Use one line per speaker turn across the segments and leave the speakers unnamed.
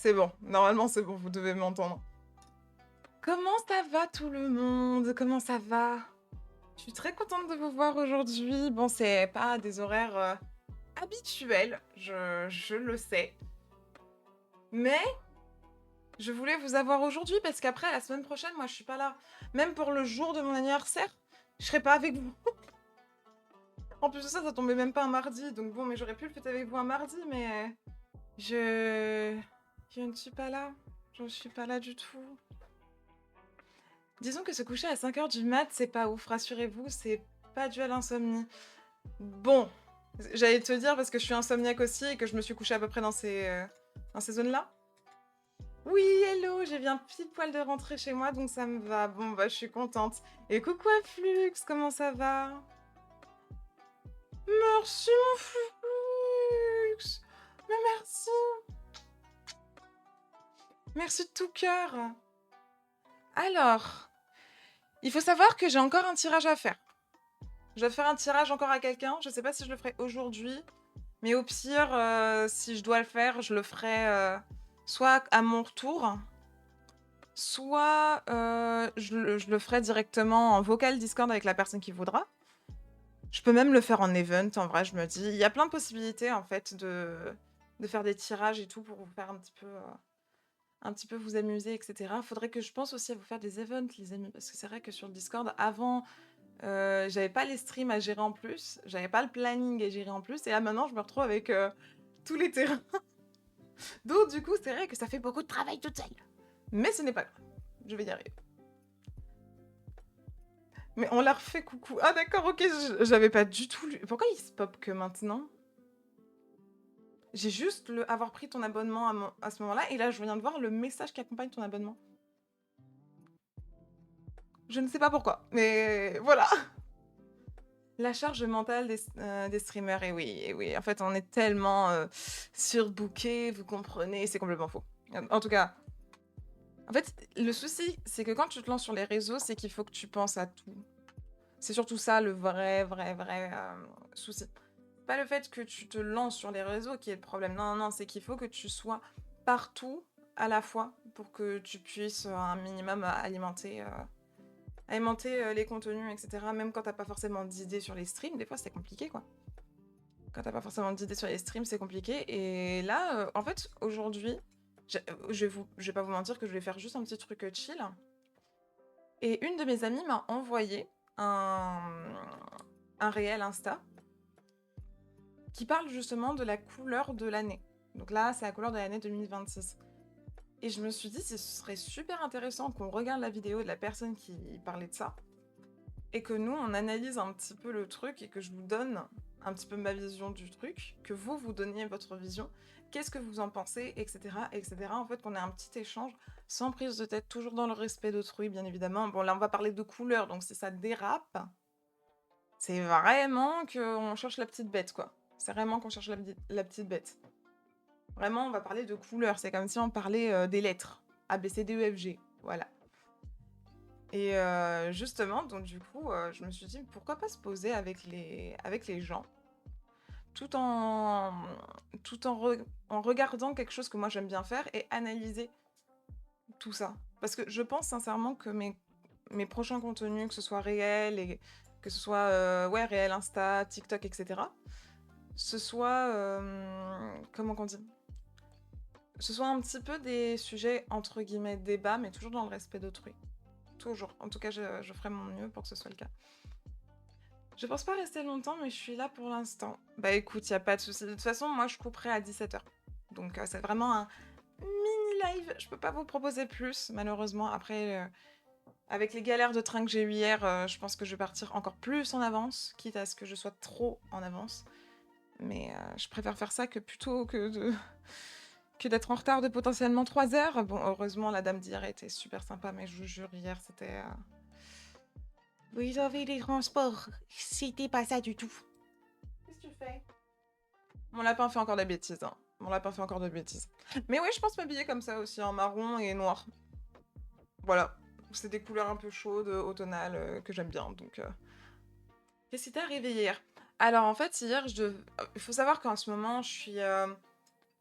C'est bon, normalement c'est bon, vous devez m'entendre. Comment ça va tout le monde? Comment ça va? Je suis très contente de vous voir aujourd'hui. Bon, c'est pas des horaires habituels, je le sais. Mais je voulais vous avoir aujourd'hui parce qu'après, la semaine prochaine, moi je suis pas là. Même pour le jour de mon anniversaire, je serai pas avec vous. En plus de ça, ça tombait même pas un mardi. Donc bon, mais j'aurais pu le fêter avec vous un mardi, mais je... Je ne suis pas là. Je ne suis pas là du tout. Disons que se coucher à 5 heures du mat, c'est pas ouf, rassurez-vous, c'est pas dû à l'insomnie. Bon, j'allais te dire parce que je suis insomniaque aussi et que je me suis couchée à peu près dans ces zones-là. Oui, hello, j'ai bien pile poil de rentrer chez moi, donc ça me va. Bon, bah, je suis contente. Et coucou à Flux, comment ça va? Merci, mon Flux! Mais merci! Merci de tout cœur! Alors, il faut savoir que j'ai encore un tirage à faire. Je dois faire un tirage encore à quelqu'un. Je sais pas si je le ferai aujourd'hui. Mais au pire, si je dois le faire, je le ferai soit à mon retour, soit je le ferai directement en vocal Discord avec la personne qui voudra. Je peux même le faire en event, en vrai, je me dis. Il y a plein de possibilités, en fait, de faire des tirages et tout pour vous faire un petit peu vous amuser, etc. Faudrait que je pense aussi à vous faire des events, les amis, parce que c'est vrai que sur le Discord, avant, j'avais pas les streams à gérer en plus, j'avais pas le planning à gérer en plus, et là maintenant je me retrouve avec tous les terrains. Donc du coup c'est vrai que ça fait beaucoup de travail toute seule. Mais ce n'est pas grave, je vais y arriver. Mais on l'a refait, coucou. Ah d'accord, ok, j'avais pas du tout lu. Pourquoi il se pop que maintenant? J'ai juste avoir pris ton abonnement à ce moment-là, et là je viens de voir le message qui accompagne ton abonnement. Je ne sais pas pourquoi, mais voilà. La charge mentale des streamers, et oui, en fait, on est tellement surbooké, vous comprenez, c'est complètement faux. En tout cas, en fait, le souci, c'est que quand tu te lances sur les réseaux, c'est qu'il faut que tu penses à tout. C'est surtout ça le vrai souci. Pas le fait que tu te lances sur les réseaux qui est le problème. Non, non, non, c'est qu'il faut que tu sois partout à la fois pour que tu puisses un minimum alimenter les contenus, etc. Même quand t'as pas forcément d'idées sur les streams, des fois c'est compliqué, quoi. Quand t'as pas forcément d'idées sur les streams, c'est compliqué. Et là, en fait, aujourd'hui, je vais pas vous mentir que je vais faire juste un petit truc chill. Et une de mes amies m'a envoyé un réel Insta qui parle justement de la couleur de l'année. Donc là, c'est la couleur de l'année 2026. Et je me suis dit, ce serait super intéressant qu'on regarde la vidéo de la personne qui parlait de ça. Et que nous, on analyse un petit peu le truc et que je vous donne un petit peu ma vision du truc, que vous donniez votre vision, qu'est-ce que vous en pensez, etc., etc. En fait, qu'on ait un petit échange sans prise de tête, toujours dans le respect d'autrui, bien évidemment. Bon, là, on va parler de couleurs, donc si ça dérape, c'est vraiment qu'on cherche la petite bête, quoi. C'est vraiment qu'on cherche la petite bête. Vraiment, on va parler de couleurs, c'est comme si on parlait des lettres. A, B, C, D, E, F, G, voilà. Et justement, donc du coup, je me suis dit, pourquoi pas se poser avec les gens, tout en, en regardant quelque chose que moi j'aime bien faire et analyser tout ça. Parce que je pense sincèrement que mes prochains contenus, que ce soit réel, et que ce soit ouais, réel, Insta, TikTok, etc., ce soit, comment qu'on dit? Ce soit un petit peu des sujets, entre guillemets, débat, mais toujours dans le respect d'autrui. Toujours. En tout cas, je ferai mon mieux pour que ce soit le cas. Je pense pas rester longtemps, mais je suis là pour l'instant. Bah écoute, y a pas de souci. De toute façon, moi, je couperai à 17 h. Donc c'est vraiment un mini live. Je peux pas vous proposer plus, malheureusement. Après, avec les galères de train que j'ai eu hier, je pense que je vais partir encore plus en avance, quitte à ce que je sois trop en avance. Mais je préfère faire ça que plutôt que d'être en retard de potentiellement 3 heures. Bon, heureusement, la dame d'hier était super sympa, mais je vous jure, hier, c'était... Vous avez les transports. C'était pas ça du tout. Qu'est-ce que tu fais? Mon lapin fait encore des bêtises. Hein. Mon lapin fait encore des bêtises. Mais ouais, je pense m'habiller comme ça aussi, en marron et noir. Voilà. C'est des couleurs un peu chaudes, automnales, que j'aime bien. Donc, qu'est-ce qui t'est arrivé hier? Alors, en fait, hier, il faut savoir qu'en ce moment,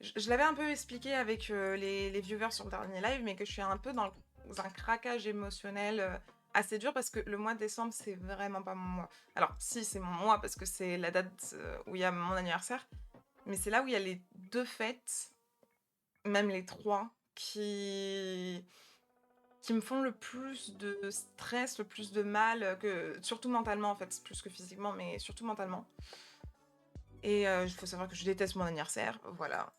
je l'avais un peu expliqué avec les viewers sur le dernier live, mais que je suis un peu dans un craquage émotionnel assez dur parce que le mois de décembre, c'est vraiment pas mon mois. Alors, si, c'est mon mois parce que c'est la date où il y a mon anniversaire, mais c'est là où il y a les deux fêtes, même les trois, qui me font le plus de stress, le plus de mal, surtout mentalement en fait, plus que physiquement, mais surtout mentalement. Et il faut savoir que je déteste mon anniversaire, voilà.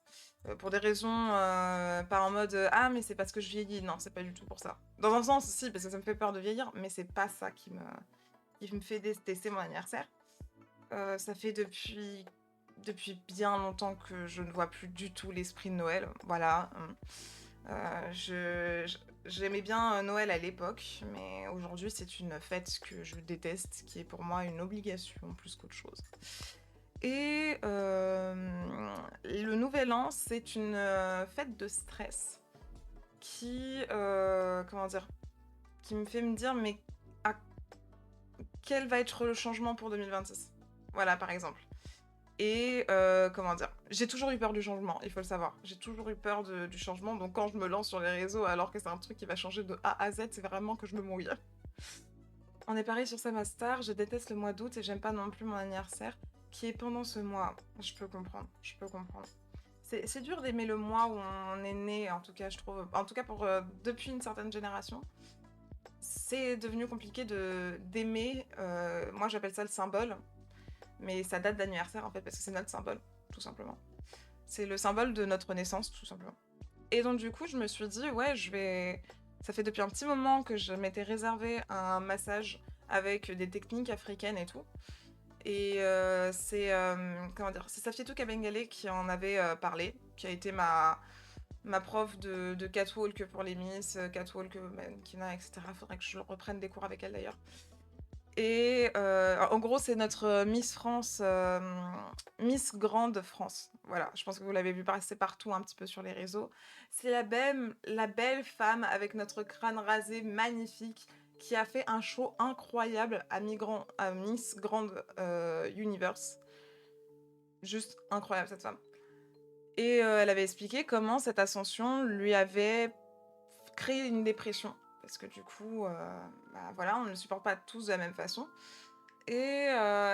Pour des raisons, pas en mode ah, mais c'est parce que je vieillis. Non, c'est pas du tout pour ça. Dans un sens, si, parce que ça me fait peur de vieillir, mais c'est pas ça qui me fait détester mon anniversaire. Ça fait depuis bien longtemps que je ne vois plus du tout l'esprit de Noël. Voilà. J'aimais bien Noël à l'époque, mais aujourd'hui, c'est une fête que je déteste, qui est pour moi une obligation plus qu'autre chose. Et le Nouvel An, c'est une fête de stress qui, comment dire, qui me fait me dire, mais à quel va être le changement pour 2026? Voilà, par exemple. Et comment dire, j'ai toujours eu peur du changement, il faut le savoir. J'ai toujours eu peur du changement, donc quand je me lance sur les réseaux alors que c'est un truc qui va changer de A à Z, c'est vraiment que je me mouille. On est pareil sur Samastar, je déteste le mois d'août et j'aime pas non plus mon anniversaire, qui est pendant ce mois. Je peux comprendre, je peux comprendre. C'est dur d'aimer le mois où on est né, en tout cas, je trouve. En tout cas, depuis une certaine génération, c'est devenu compliqué d'aimer. Moi, j'appelle ça le symbole, mais ça date d'anniversaire en fait, parce que c'est notre symbole, tout simplement. C'est le symbole de notre naissance, tout simplement. Et donc, du coup, je me suis dit, ouais, je vais. Ça fait depuis un petit moment que je m'étais réservé un massage avec des techniques africaines et tout. Et c'est comment dire, c'est Safietou Kabengele qui en avait parlé, qui a été ma prof de catwalk pour les Miss, catwalk, mannequinat, etc. Faudrait que je reprenne des cours avec elle d'ailleurs. Et en gros, c'est notre Miss France, Miss Grande France. Voilà, je pense que vous l'avez vu passer partout un petit peu sur les réseaux. C'est la belle femme avec notre crâne rasé magnifique qui a fait un show incroyable à Miss Grande Universe. Juste incroyable cette femme. Et elle avait expliqué comment cette ascension lui avait créé une dépression. Parce que du coup, bah, voilà, on ne le supporte pas tous de la même façon. Et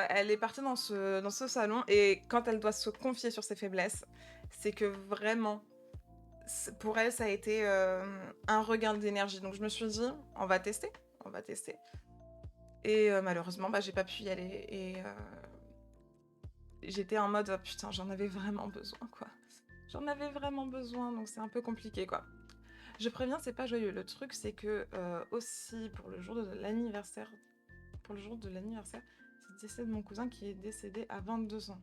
elle est partie dans ce salon, et quand elle doit se confier sur ses faiblesses, c'est que vraiment, pour elle, ça a été un regain d'énergie. Donc je me suis dit, on va tester, on va tester. Et malheureusement, bah, j'ai pas pu y aller. Et j'étais en mode, oh, putain, j'en avais vraiment besoin, quoi. J'en avais vraiment besoin, donc c'est un peu compliqué, quoi. Je préviens, c'est pas joyeux. Le truc, c'est que aussi, pour le jour de l'anniversaire, c'est le décès de mon cousin qui est décédé à 22 ans.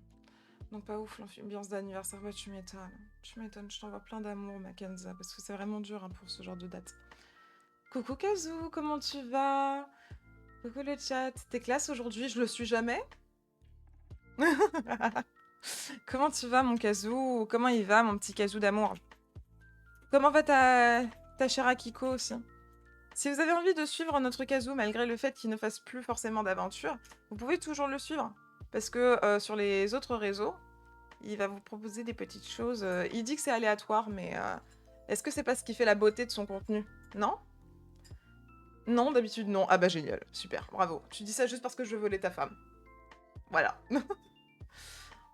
Donc pas ouf l'ambiance d'anniversaire, bah tu m'étonnes. Tu m'étonnes, je t'envoie plein d'amour, ma Kenza, parce que c'est vraiment dur hein, pour ce genre de date. Coucou Kazoo, comment tu vas? Coucou le chat, t'es classe aujourd'hui, je le suis jamais? Comment tu vas mon Kazoo? Comment il va mon petit Kazoo d'amour? Comment va ta chère Akiko aussi? Si vous avez envie de suivre notre Kazoo, malgré le fait qu'il ne fasse plus forcément d'aventure, vous pouvez toujours le suivre. Parce que sur les autres réseaux, il va vous proposer des petites choses. Il dit que c'est aléatoire, mais est-ce que c'est pas ce qui fait la beauté de son contenu? Non? Non, d'habitude non. Ah bah génial, super, bravo. Tu dis ça juste parce que je veux voler ta femme. Voilà.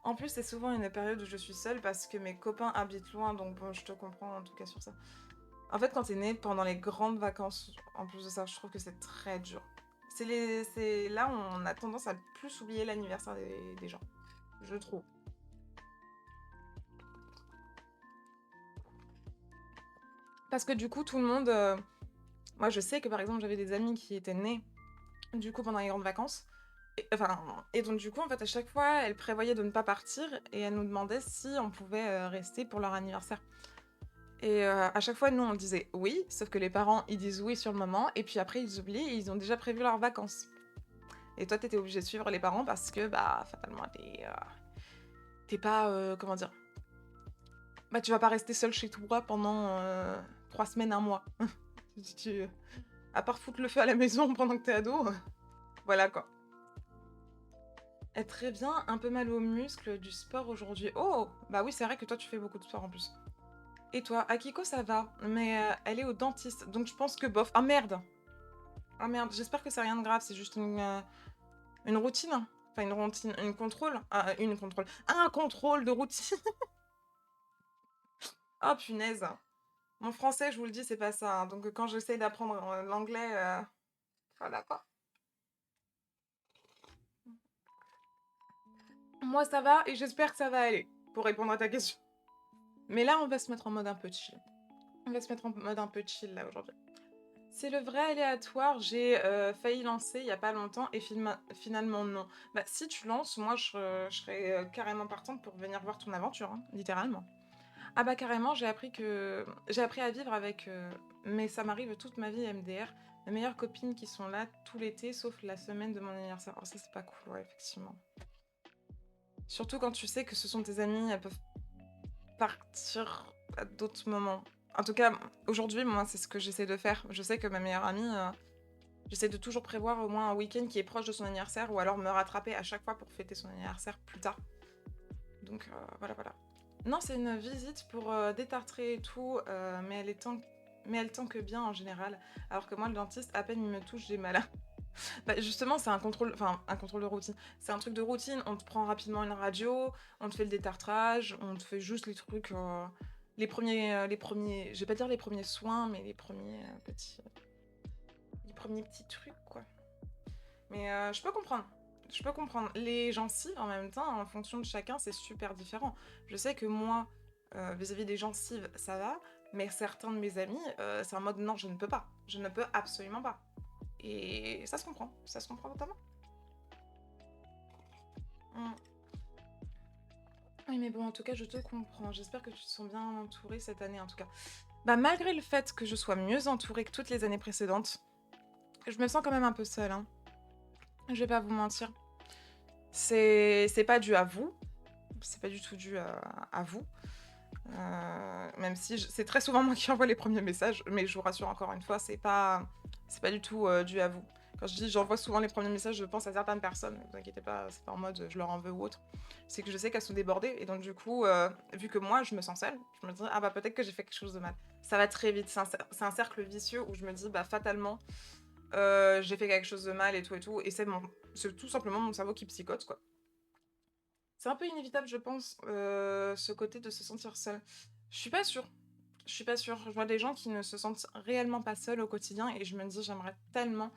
En plus, c'est souvent une période où je suis seule parce que mes copains habitent loin, donc bon, je te comprends en tout cas sur ça. En fait, quand t'es né pendant les grandes vacances, en plus de ça, je trouve que c'est très dur. C'est là où on a tendance à plus oublier l'anniversaire des gens, je trouve. Parce que du coup, tout le monde... Moi, je sais que par exemple, j'avais des amis qui étaient nés du coup pendant les grandes vacances. Et donc du coup, en fait, à chaque fois, elles prévoyaient de ne pas partir et elles nous demandaient si on pouvait rester pour leur anniversaire. Et à chaque fois, nous, on disait oui, sauf que les parents, ils disent oui sur le moment, et puis après, ils oublient et ils ont déjà prévu leurs vacances. Et toi, t'étais obligé de suivre les parents parce que, bah, fatalement, t'es pas, comment dire, bah, tu vas pas rester seule chez toi pendant 3 semaines, un mois. À part foutre le feu à la maison pendant que t'es ado, voilà quoi. Très bien, un peu mal aux muscles, du sport aujourd'hui. Oh! Bah oui, c'est vrai que toi, tu fais beaucoup de sport en plus. Et toi? Akiko, ça va, mais elle est au dentiste, donc je pense que bof. Ah merde! Ah merde, j'espère que c'est rien de grave, c'est juste une routine. Enfin, une routine, une contrôle. Ah, une contrôle. Un contrôle de routine! Oh punaise! Mon français, je vous le dis, c'est pas ça, hein, donc quand j'essaie d'apprendre l'anglais, voilà quoi. Moi, ça va et j'espère que ça va aller, pour répondre à ta question. Mais là, on va se mettre en mode un peu chill. On va se mettre en mode un peu chill, là, aujourd'hui. C'est le vrai aléatoire, j'ai failli lancer il y a pas longtemps et finalement non. Bah, si tu lances, moi, je serais carrément partante pour venir voir ton aventure, hein, littéralement. Ah bah carrément, j'ai appris à vivre avec, mais ça m'arrive toute ma vie MDR, mes meilleures copines qui sont là tout l'été, sauf la semaine de mon anniversaire. Oh ça c'est pas cool, ouais, effectivement. Surtout quand tu sais que ce sont tes amis, elles peuvent partir à d'autres moments. En tout cas, aujourd'hui, moi, c'est ce que j'essaie de faire. Je sais que ma meilleure amie, j'essaie de toujours prévoir au moins un week-end qui est proche de son anniversaire, ou alors me rattraper à chaque fois pour fêter son anniversaire plus tard. Donc voilà, voilà. Non, c'est une visite pour détartrer et tout, mais elle tanque bien en général. Alors que moi, le dentiste, à peine il me touche, j'ai mal. Bah, justement, c'est un contrôle de routine. C'est un truc de routine. On te prend rapidement une radio, on te fait le détartrage, on te fait juste les trucs, je vais pas dire les premiers soins, mais les premiers petits trucs, quoi. Mais je peux comprendre. Je peux comprendre. Les gencives, en même temps, en fonction de chacun, c'est super différent. Je sais que moi, vis-à-vis des gencives, ça va, mais certains de mes amis, c'est en mode non, je ne peux pas. Je ne peux absolument pas. Et ça se comprend totalement. Mm. Oui, mais bon, en tout cas, je te comprends. J'espère que tu te sens bien entourée cette année, en tout cas. Bah, malgré le fait que je sois mieux entourée que toutes les années précédentes, je me sens quand même un peu seule, hein. Je vais pas vous mentir. C'est pas dû à vous, c'est pas du tout dû à vous. Même si c'est très souvent moi qui envoie les premiers messages, mais je vous rassure encore une fois, c'est pas du tout dû à vous. Quand je dis j'envoie souvent les premiers messages, je pense à certaines personnes, ne vous inquiétez pas, c'est pas en mode je leur en veux ou autre. C'est que je sais qu'elles sont débordées, et donc du coup, vu que moi je me sens seule, je me dis ah bah peut-être que j'ai fait quelque chose de mal. Ça va très vite, c'est un cercle vicieux où je me dis bah fatalement j'ai fait quelque chose de mal et tout, et c'est tout simplement mon cerveau qui psychote quoi. C'est un peu inévitable, je pense, ce côté de se sentir seul. Je suis pas sûre. Je suis pas sûre. Je vois des gens qui ne se sentent réellement pas seuls au quotidien et je me dis j'aimerais tellement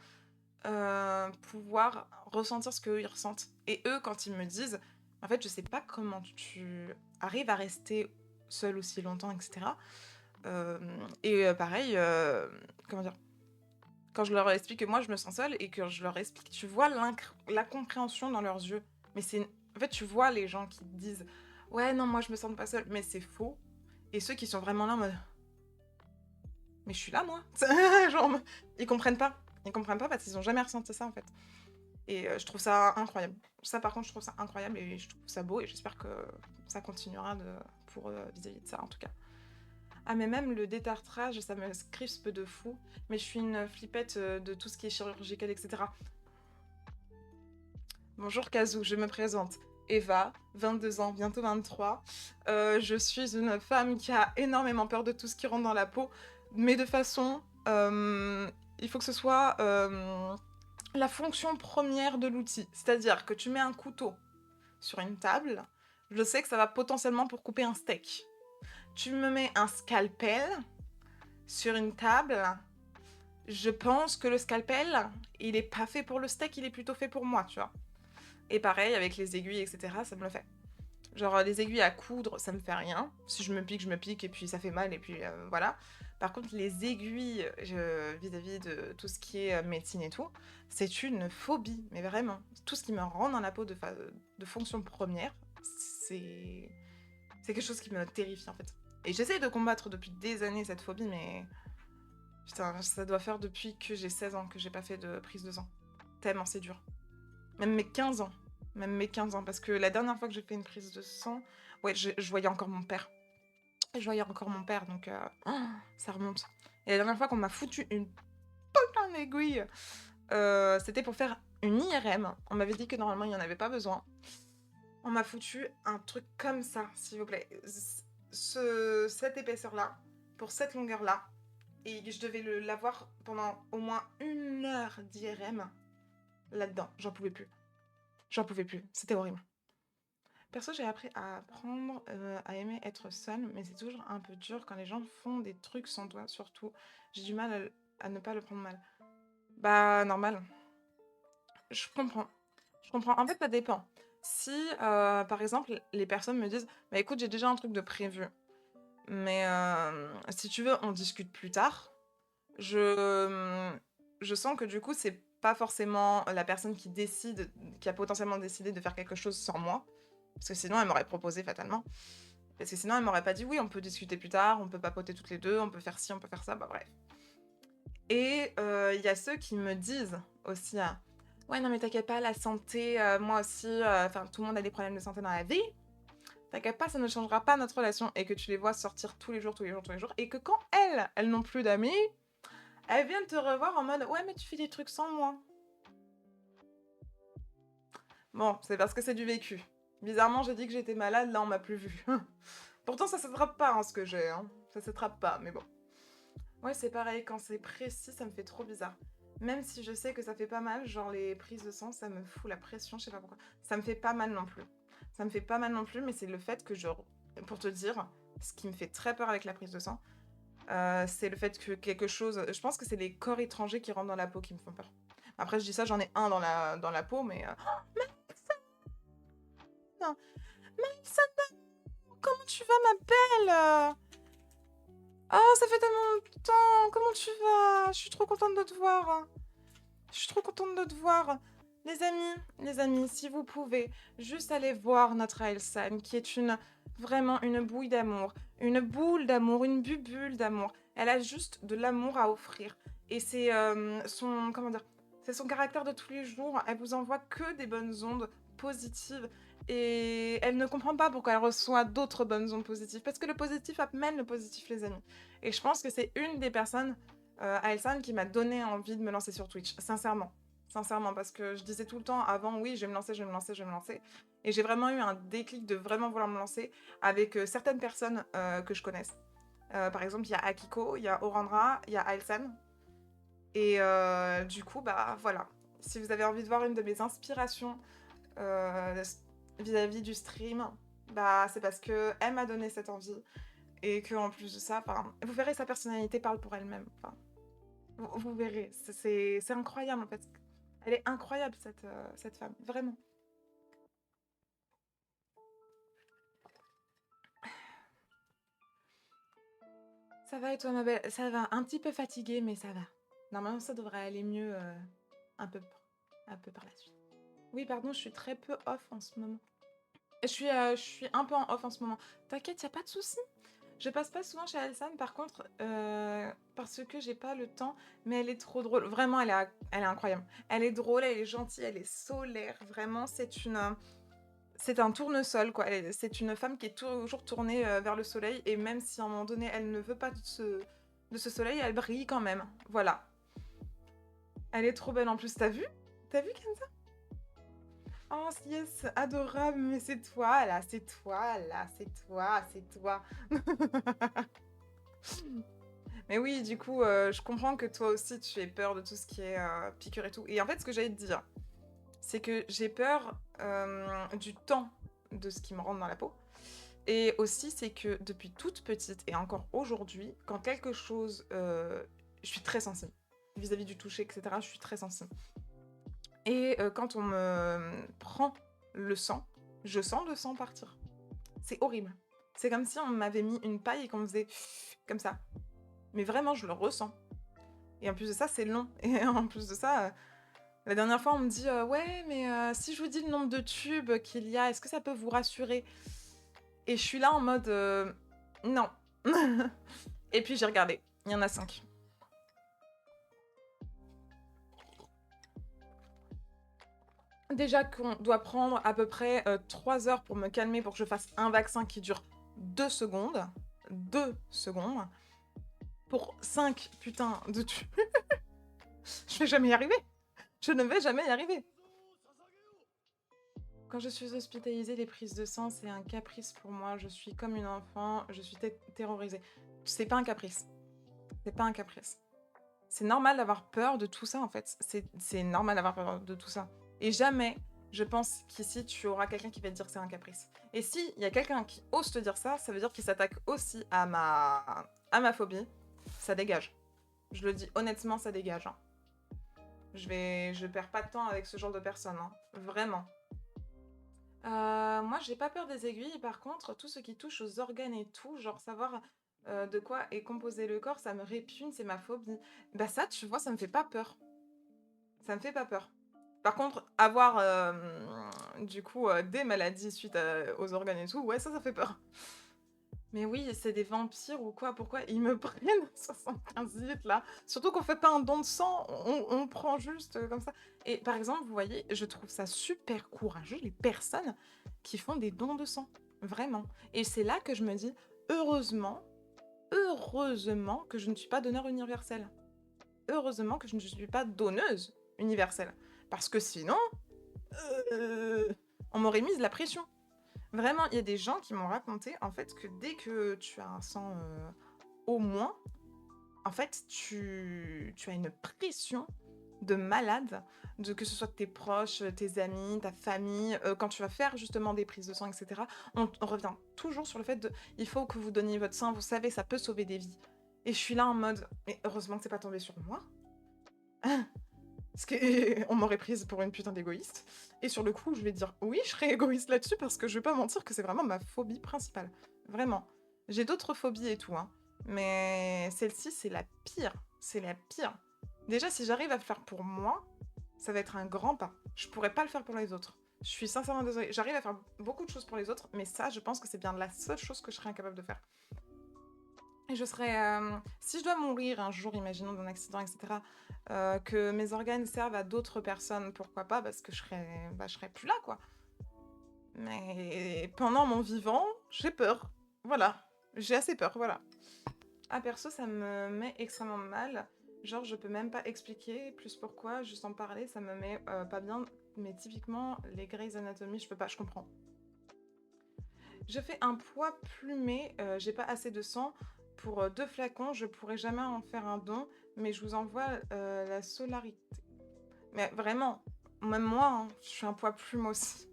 pouvoir ressentir ce qu'eux ils ressentent. Et eux, quand ils me disent, en fait, je sais pas comment tu arrives à rester seul aussi longtemps, etc. Pareil, comment dire, quand je leur explique que moi je me sens seule et que je leur explique, tu vois l'incompréhension dans leurs yeux. Mais c'est. En fait, tu vois les gens qui te disent ouais, non, moi je me sens pas seule, mais c'est faux. Et ceux qui sont vraiment là en mode mais je suis là moi. Genre, ils comprennent pas. Ils comprennent pas parce qu'ils ont jamais ressenti ça en fait. Et je trouve ça incroyable. Ça par contre, je trouve ça incroyable et je trouve ça beau et j'espère que ça continuera pour eux vis-à-vis de ça en tout cas. Ah mais même le détartrage, ça me crispe de fou. Mais je suis une flippette de tout ce qui est chirurgical, etc. Bonjour Kazoo, je me présente. Eva, 22 ans, bientôt 23. Je suis une femme qui a énormément peur de tout ce qui rentre dans la peau, mais de façon... il faut que ce soit la fonction première de l'outil. C'est-à-dire que tu mets un couteau sur une table, je sais que ça va potentiellement pour couper un steak. Tu me mets un scalpel sur une table, je pense que le scalpel, il est pas fait pour le steak, il est plutôt fait pour moi, tu vois. Et pareil, avec les aiguilles, etc., ça me le fait. Genre, les aiguilles à coudre, ça me fait rien. Si je me pique, et puis ça fait mal, et puis voilà. Par contre, les aiguilles, vis-à-vis de tout ce qui est médecine et tout, c'est une phobie, mais vraiment. Tout ce qui me rend dans la peau de fonction première, c'est... C'est quelque chose qui me terrifie, en fait. Et j'essaie de combattre depuis des années cette phobie, mais... Putain, ça doit faire depuis que j'ai 16 ans que j'ai pas fait de prise de sang. Tellement c'est dur. Même mes 15 ans. Même mes 15 ans. Parce que la dernière fois que j'ai fait une prise de sang, ouais, je voyais encore mon père. Je voyais encore mon père, donc ça remonte. Et la dernière fois qu'on m'a foutu une putain d'aiguille, c'était pour faire une IRM. On m'avait dit que normalement, il n'y en avait pas besoin. On m'a foutu un truc comme ça, s'il vous plaît. Cette épaisseur-là, pour cette longueur-là. Et je devais l'avoir pendant au moins 1 heure d'IRM là-dedans. J'en pouvais plus. J'en pouvais plus. C'était horrible. Perso, j'ai appris à apprendre à aimer être seule, mais c'est toujours un peu dur quand les gens font des trucs sans toi, surtout. J'ai du mal à ne pas le prendre mal. Bah, normal. Je comprends. Je comprends. En fait, ça dépend. Si, par exemple, les personnes me disent, bah écoute, j'ai déjà un truc de prévu, mais si tu veux, on discute plus tard. Je sens que du coup, c'est pas forcément la personne qui décide, qui a potentiellement décidé de faire quelque chose sans moi. Parce que sinon, elle m'aurait proposé fatalement. Parce que sinon, elle m'aurait pas dit oui, on peut discuter plus tard, on peut papoter toutes les deux, on peut faire ci, on peut faire ça, bah bref. Et il y a ceux qui me disent aussi, ouais, non, mais t'inquiète pas, la santé, moi aussi, enfin, tout le monde a des problèmes de santé dans la vie. T'inquiète pas, ça ne changera pas notre relation. Et que tu les vois sortir tous les jours, tous les jours, tous les jours. Et que quand elles n'ont plus d'amis, elles viennent te revoir en mode, ouais, mais tu fais des trucs sans moi. Bon, c'est parce que c'est du vécu. Bizarrement, j'ai dit que j'étais malade, là, on m'a plus vu. Pourtant, ça s'attrape pas, hein, ce que j'ai, hein. Ça s'attrape pas, mais bon. Ouais, c'est pareil, quand c'est précis, ça me fait trop bizarre. Même si je sais que ça fait pas mal, genre les prises de sang, ça me fout la pression, je sais pas pourquoi. Ça me fait pas mal non plus. Ça me fait pas mal non plus, mais c'est le fait que je... Pour te dire, ce qui me fait très peur avec la prise de sang, c'est le fait que quelque chose... Je pense que c'est les corps étrangers qui rentrent dans la peau qui me font peur. Après, je dis ça, j'en ai un dans la peau, mais... Maïssa, Maïssa, comment tu vas, ma belle? Oh, ça fait tellement longtemps. Comment tu vas? Je suis trop contente de te voir. Je suis trop contente de te voir. Les amis, si vous pouvez, juste aller voir notre Ailsan, qui est vraiment une bouille d'amour, une boule d'amour, une bubule d'amour. Elle a juste de l'amour à offrir. Et c'est comment dire, c'est son caractère de tous les jours. Elle vous envoie que des bonnes ondes positives. Et elle ne comprend pas pourquoi elle reçoit d'autres bonnes ondes positives. Parce que le positif amène le positif, les amis. Et je pense que c'est une des personnes, Ailsan, qui m'a donné envie de me lancer sur Twitch. Sincèrement. Sincèrement, parce que je disais tout le temps avant, oui, je vais me lancer, je vais me lancer, je vais me lancer. Et j'ai vraiment eu un déclic de vraiment vouloir me lancer avec certaines personnes que je connaisse. Par exemple, il y a Akiko, il y a Orandra, il y a Ailsan. Et du coup, bah voilà. Si vous avez envie de voir une de mes inspirations vis-à-vis du stream, bah c'est parce que elle m'a donné cette envie. Et qu'en plus de ça, vous verrez, sa personnalité parle pour elle-même. Vous verrez, c'est incroyable en fait. Elle est incroyable cette femme, vraiment. Ça va et toi, ma belle? Ça va, un petit peu fatiguée, mais ça va. Normalement, ça devrait aller mieux un peu, un peu par la suite. Oui, pardon, je suis très peu off en ce moment. Je suis un peu en off en ce moment. T'inquiète, y a pas de souci. Je passe pas souvent chez Alsan, par contre, parce que j'ai pas le temps, mais elle est trop drôle. Vraiment, elle est incroyable. Elle est drôle, elle est gentille, elle est solaire. Vraiment, c'est un tournesol, quoi. C'est une femme qui est toujours tournée vers le soleil, et même si à un moment donné, elle ne veut pas de ce soleil, elle brille quand même. Voilà. Elle est trop belle en plus, t'as vu? T'as vu Kenza? Oh yes, adorable, mais c'est toi là, c'est toi là, c'est toi, c'est toi. Mais oui, du coup, je comprends que toi aussi tu aies peur de tout ce qui est piqûre et tout. Et en fait, ce que j'allais te dire, c'est que j'ai peur du temps de ce qui me rentre dans la peau. Et aussi, c'est que depuis toute petite, et encore aujourd'hui, quand quelque chose... je suis très sensible. Vis-à-vis du toucher, etc., je suis très sensible. Et quand on me prend le sang, je sens le sang partir. C'est horrible. C'est comme si on m'avait mis une paille et qu'on me faisait comme ça. Mais vraiment, je le ressens. Et en plus de ça, c'est long. Et en plus de ça, la dernière fois, on me dit ouais, mais si je vous dis le nombre de tubes qu'il y a, est-ce que ça peut vous rassurer? Et je suis là en mode non. Et puis j'ai regardé. Il y en a 5. Déjà qu'on doit prendre à peu près 3 heures pour me calmer pour que je fasse un vaccin qui dure 2 secondes. 2 secondes. Pour 5 putains de tubes. Je vais jamais y arriver. Je ne vais jamais y arriver. Quand je suis hospitalisée, les prises de sang, c'est un caprice pour moi. Je suis comme une enfant, je suis terrorisée. C'est pas un caprice. C'est pas un caprice. C'est normal d'avoir peur de tout ça, en fait. C'est normal d'avoir peur de tout ça. Et jamais, je pense qu'ici, tu auras quelqu'un qui va te dire que c'est un caprice. Et si il y a quelqu'un qui ose te dire ça, ça veut dire qu'il s'attaque aussi à ma phobie. Ça dégage. Je le dis honnêtement, ça dégage. Hein. Je perds pas de temps avec ce genre de personnes. Hein. Vraiment. Moi, j'ai pas peur des aiguilles. Par contre, tout ce qui touche aux organes et tout, genre savoir de quoi est composé le corps, ça me répugne, c'est ma phobie. Bah ça, tu vois, ça me fait pas peur. Ça me fait pas peur. Par contre, avoir du coup des maladies suite aux organes et tout, ouais, ça fait peur. Mais oui, c'est des vampires ou quoi? Pourquoi ils me prennent 75 litres là? Surtout qu'on fait pas un don de sang, on prend juste comme ça. Et par exemple, vous voyez, je trouve ça super courageux, les personnes qui font des dons de sang. Vraiment. Et c'est là que je me dis, heureusement, heureusement que je ne suis pas donneur universel. Heureusement que je ne suis pas donneuse universelle. Parce que sinon, on m'aurait mise la pression. Vraiment, il y a des gens qui m'ont raconté, en fait, que dès que tu as un sang au moins, en fait, tu as une pression de malade, que ce soit de tes proches, tes amis, ta famille, quand tu vas faire justement des prises de sang, etc. On revient toujours sur le fait de, il faut que vous donniez votre sang, vous savez, ça peut sauver des vies. Et je suis là en mode, mais heureusement que c'est pas tombé sur moi. Parce qu'on m'aurait prise pour une putain d'égoïste. Et sur le coup, je vais dire oui, je serais égoïste là-dessus parce que je vais pas mentir que c'est vraiment ma phobie principale. Vraiment. J'ai d'autres phobies et tout, hein. Mais celle-ci, c'est la pire. C'est la pire. Déjà, si j'arrive à le faire pour moi, ça va être un grand pas. Je pourrais pas le faire pour les autres. Je suis sincèrement désolée. J'arrive à faire beaucoup de choses pour les autres, mais ça, je pense que c'est bien la seule chose que je serais incapable de faire. Et je serais... si je dois mourir un jour, imaginons d'un accident, etc., que mes organes servent à d'autres personnes, pourquoi pas, parce que je serais plus là, quoi. Mais pendant mon vivant, j'ai peur. Voilà. J'ai assez peur, voilà. Ah, perso, ça me met extrêmement mal. Genre, je peux même pas expliquer plus pourquoi, juste en parler, ça me met pas bien. Mais typiquement, les Grey's Anatomy, je peux pas, je comprends. Je fais un poids plumé, j'ai pas assez de sang. Pour 2 flacons, je pourrais jamais en faire un don, mais je vous envoie la solarité. Mais vraiment, même moi, hein, je suis un poids plume aussi.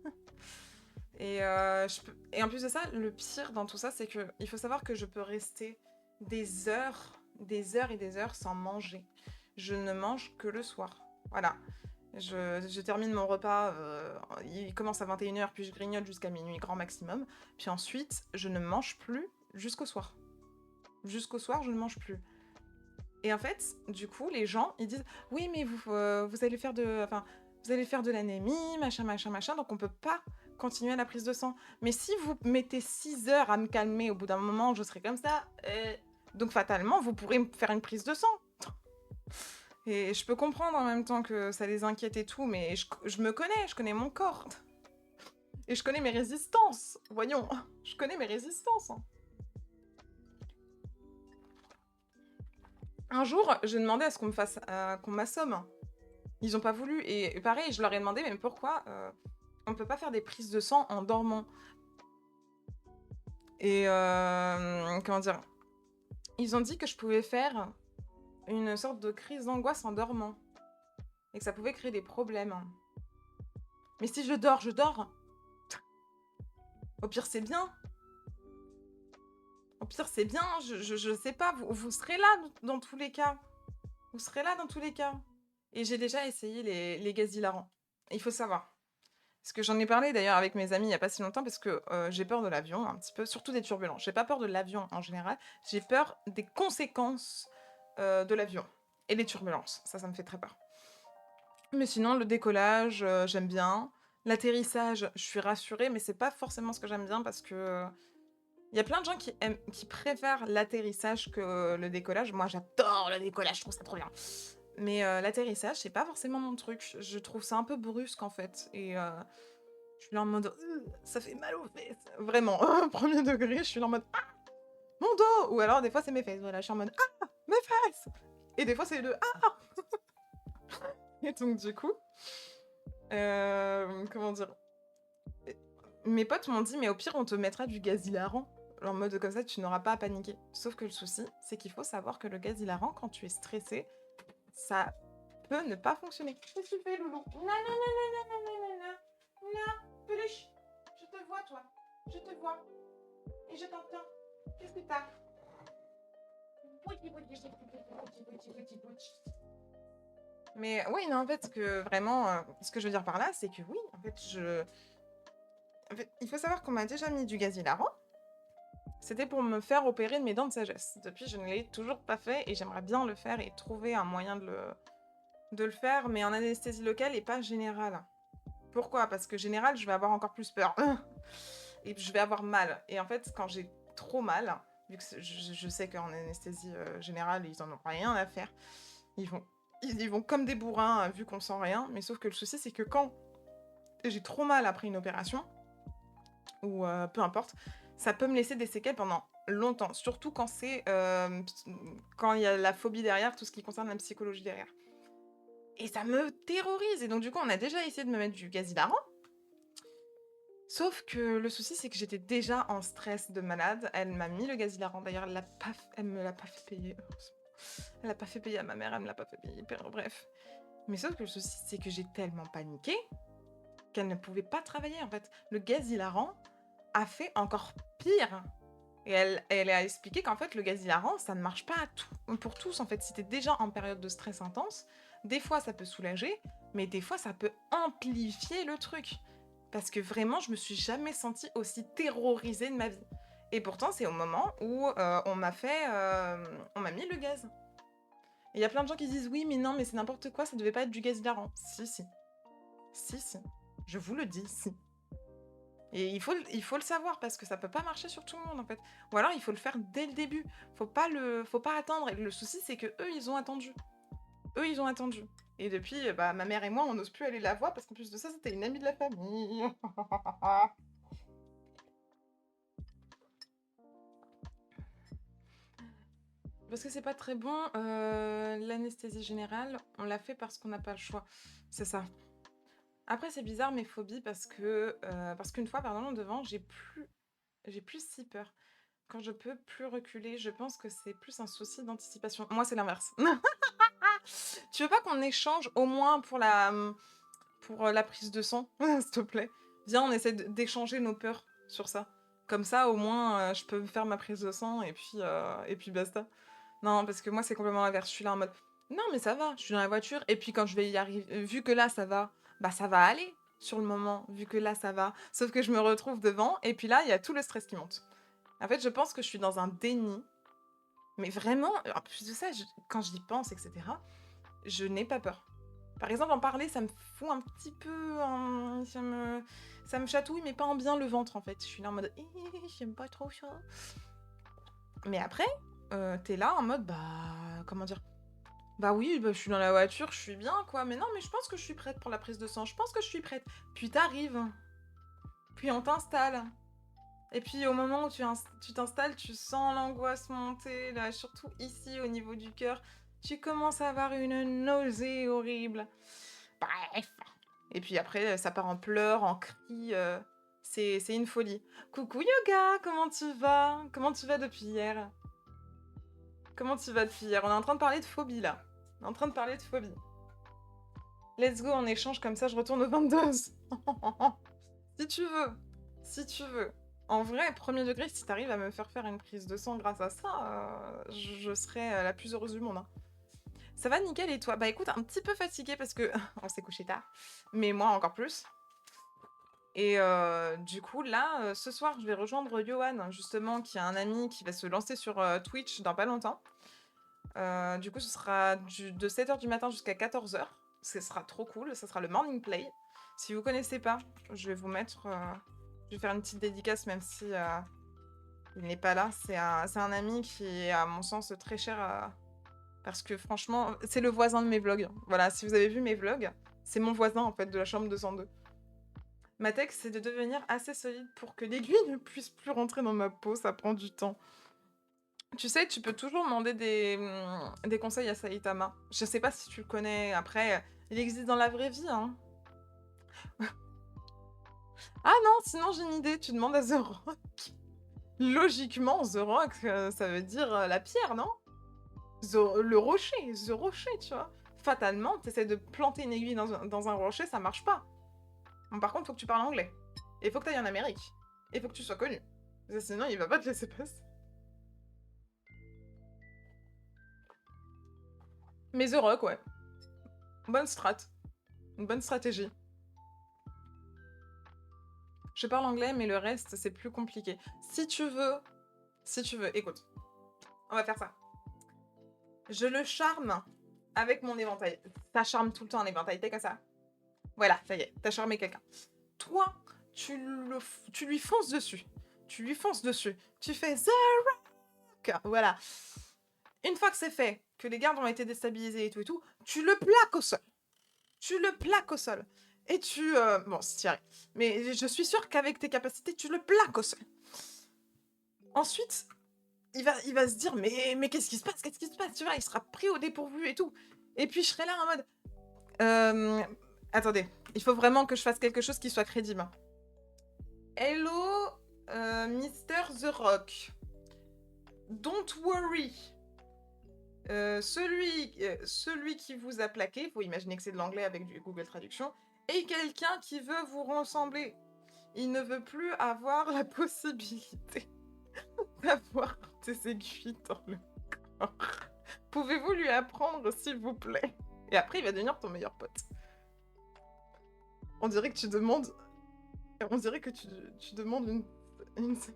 Et en plus de ça, le pire dans tout ça, c'est que il faut savoir que je peux rester des heures et des heures sans manger. Je ne mange que le soir. Voilà. Je termine mon repas, il commence à 21h, puis je grignote jusqu'à minuit, grand maximum. Puis ensuite, je ne mange plus jusqu'au soir. Jusqu'au soir, je ne mange plus. Et en fait, du coup, les gens, ils disent « Oui, mais vous allez faire de l'anémie, machin, machin, machin, donc on peut pas continuer la prise de sang. Mais si vous mettez 6 heures à me calmer, au bout d'un moment, je serai comme ça. Donc fatalement, vous pourrez me faire une prise de sang. » Et je peux comprendre en même temps que ça les inquiète et tout, mais je me connais, je connais mon corps. Et je connais mes résistances. Voyons, je connais mes résistances. Un jour, j'ai demandé à ce qu'on m'assomme. Ils ont pas voulu. Et pareil, je leur ai demandé, mais pourquoi on peut pas faire des prises de sang en dormant? Et comment dire? Ils ont dit que je pouvais faire une sorte de crise d'angoisse en dormant. Et que ça pouvait créer des problèmes. Mais si je dors, je dors. Au pire, c'est bien. Au pire, c'est bien. Je sais pas, vous serez là dans tous les cas. Vous serez là dans tous les cas. Et j'ai déjà essayé les gaz hilarants. Il faut savoir. Parce que j'en ai parlé d'ailleurs avec mes amis il y a pas si longtemps, parce que j'ai peur de l'avion un petit peu, surtout des turbulences. J'ai pas peur de l'avion en général, j'ai peur des conséquences de l'avion et des turbulences. Ça me fait très peur. Mais sinon, le décollage, j'aime bien. L'atterrissage, je suis rassurée, mais c'est pas forcément ce que j'aime bien parce que il y a plein de gens qui préfèrent l'atterrissage que le décollage. Moi, j'adore le décollage, je trouve ça trop bien. Mais l'atterrissage, c'est pas forcément mon truc. Je trouve ça un peu brusque en fait. Et je suis là en mode ça fait mal aux fesses. Vraiment, premier degré, je suis là en mode ah, mon dos. Ou alors des fois c'est mes fesses. Voilà, je suis en mode ah, mes fesses. Et des fois c'est le ah. Et donc du coup, comment dire? Et mes potes m'ont dit: «Mais au pire, on te mettra du gaz hilarant, en mode comme ça, tu n'auras pas à paniquer». Sauf que le souci, c'est qu'il faut savoir que le gaz hilarant, quand tu es stressé, ça peut ne pas fonctionner. Qu'est-ce que tu fais, loulou? Non, non, non, non, non, non, non, non, non, non, peluche, je te vois, toi, je te vois, et je t'entends. Qu'est-ce que t'as? Mais oui, non, en fait, que vraiment, ce que je veux dire par là, c'est que oui, en fait, il faut savoir qu'on m'a déjà mis du gaz hilarant. C'était pour me faire opérer de mes dents de sagesse. Depuis, je ne l'ai toujours pas fait et j'aimerais bien le faire et trouver un moyen de le faire, mais en anesthésie locale et pas générale. Pourquoi? Parce que générale, je vais avoir encore plus peur. Et je vais avoir mal. Et en fait, quand j'ai trop mal, vu que je sais qu'en anesthésie générale, ils en ont rien à faire, ils vont, ils y vont comme des bourrins, vu qu'on sent rien. Mais sauf que le souci, c'est que quand j'ai trop mal après une opération, ou peu importe, ça peut me laisser des séquelles pendant longtemps. Surtout quand quand il y a la phobie derrière, tout ce qui concerne la psychologie derrière. Et ça me terrorise. Et donc, du coup, on a déjà essayé de me mettre du gaz hilarant. Sauf que le souci, c'est que j'étais déjà en stress de malade. Elle m'a mis le gaz hilarant. D'ailleurs, elle me l'a pas fait payer. Elle l'a pas fait payer à ma mère, elle me l'a pas fait payer. Bref. Mais sauf que le souci, c'est que j'ai tellement paniqué qu'elle ne pouvait pas travailler, en fait. Le gaz hilarant a fait encore pire. Et elle a expliqué qu'en fait, le gaz hilarant, ça ne marche pas pour tous. En fait, si t'es déjà en période de stress intense, des fois, ça peut soulager, mais des fois, ça peut amplifier le truc. Parce que vraiment, je me suis jamais sentie aussi terrorisée de ma vie. Et pourtant, c'est au moment où on m'a mis le gaz. Et il y a plein de gens qui disent oui, mais non, mais c'est n'importe quoi, ça devait pas être du gaz hilarant. Si, si. Si, si. Je vous le dis, si. Et il faut le savoir parce que ça peut pas marcher sur tout le monde en fait. Ou alors il faut le faire dès le début. Faut pas attendre. Et le souci c'est que eux ils ont attendu. Eux ils ont attendu. Et depuis, bah ma mère et moi on n'ose plus aller la voir parce qu'en plus de ça c'était une amie de la famille. Parce que c'est pas très bon, l'anesthésie générale, on l'a fait parce qu'on n'a pas le choix. C'est ça. Après c'est bizarre mes phobies parce qu'une fois, pardon, devant, j'ai plus si peur. Quand je peux plus reculer, je pense que c'est plus un souci d'anticipation. Moi, c'est l'inverse. Tu veux pas qu'on échange au moins pour la prise de sang, s'il te plaît? Viens, on essaie d'échanger nos peurs sur ça. Comme ça, au moins, je peux faire ma prise de sang et puis basta. Non, parce que moi, c'est complètement l'inverse. Je suis là en mode, non, mais ça va, je suis dans la voiture. Et puis quand je vais y arriver, vu que là, ça va, bah ça va aller sur le moment, vu que là, ça va. Sauf que je me retrouve devant, et puis là, il y a tout le stress qui monte. En fait, je pense que je suis dans un déni. Mais vraiment, en plus de ça, quand j'y pense, etc., je n'ai pas peur. Par exemple, en parler, ça me fout un petit peu. Ça me chatouille, mais pas en bien le ventre, en fait. Je suis là en mode, j'aime pas trop ça. Mais après, t'es là en mode, bah. Comment dire? Bah oui, bah, je suis dans la voiture, je suis bien, quoi. Mais non, mais je pense que je suis prête pour la prise de sang. Je pense que je suis prête. Puis t'arrives. Puis on t'installe. Et puis au moment où tu t'installes, tu sens l'angoisse monter, là, surtout ici au niveau du cœur. Tu commences à avoir une nausée horrible. Bref. Et puis après, ça part en pleurs, en cris. C'est une folie. Coucou Yoga, comment tu vas? Comment tu vas depuis hier? Comment tu vas depuis hier? On est en train de parler de phobie là. On est en train de parler de phobie. Let's go, on échange comme ça, je retourne au 22. Si tu veux. Si tu veux. En vrai, premier degré, si t'arrives à me faire une prise de sang grâce à ça, je serais la plus heureuse du monde. Hein. Ça va nickel et toi? Bah écoute, un petit peu fatiguée parce que on s'est couché tard. Mais moi encore plus. Et du coup, là, ce soir, je vais rejoindre Johan, justement, qui a un ami qui va se lancer sur Twitch dans pas longtemps. Du coup, ce sera de 7h du matin jusqu'à 14h. Ce sera trop cool, ce sera le morning play. Si vous connaissez pas, je vais vous mettre... je vais faire une petite dédicace, même si il n'est pas là. C'est un ami qui est, à mon sens, très cher parce que franchement, c'est le voisin de mes vlogs. Voilà, si vous avez vu mes vlogs, c'est mon voisin, en fait, de la chambre 202. Ma tech, c'est de devenir assez solide pour que l'aiguille ne puisse plus rentrer dans ma peau. Ça prend du temps. Tu sais, tu peux toujours demander des conseils à Saitama. Je sais pas si tu le connais, après, il existe dans la vraie vie, hein. Ah non, sinon j'ai une idée, tu demandes à The Rock. Logiquement, The Rock, ça veut dire, la pierre, non? Le rocher, The Rocher, tu vois? Fatalement, tu essaies de planter une aiguille dans un rocher, ça marche pas. Bon, par contre, faut que tu parles anglais. Et faut que tu ailles en Amérique. Et faut que tu sois connu. Parce que sinon, il va pas te laisser passer. Mais The Rock, ouais. Bonne strat. Une bonne stratégie. Je parle anglais, mais le reste, c'est plus compliqué. Si tu veux, écoute, on va faire ça. Je le charme avec mon éventail. Ça charme tout le temps un éventail, t'es comme ça. Voilà, ça y est, t'as charmé quelqu'un. Toi, tu lui fonces dessus. Tu lui fonces dessus. Tu fais The Rock. Voilà. Une fois que c'est fait, que les gardes ont été déstabilisés et tout, tu le plaques au sol. Tu le plaques au sol. Et tu... bon, si tu y arrives. Mais je suis sûre qu'avec tes capacités, tu le plaques au sol. Ensuite, il va se dire, mais qu'est-ce qui se passe? Qu'est-ce qui se passe? Tu vois, il sera pris au dépourvu et tout. Et puis, je serai là en mode... attendez, il faut vraiment que je fasse quelque chose qui soit crédible. Hello, Mr. The Rock. Don't worry. Celui qui vous a plaqué, faut imaginer que c'est de l'anglais avec du Google Traduction, est quelqu'un qui veut vous ressembler. Il ne veut plus avoir la possibilité d'avoir des aiguilles dans le corps. Pouvez-vous lui apprendre, s'il vous plaît? Et après, il va devenir ton meilleur pote. On dirait que tu demandes... On dirait que tu demandes une recette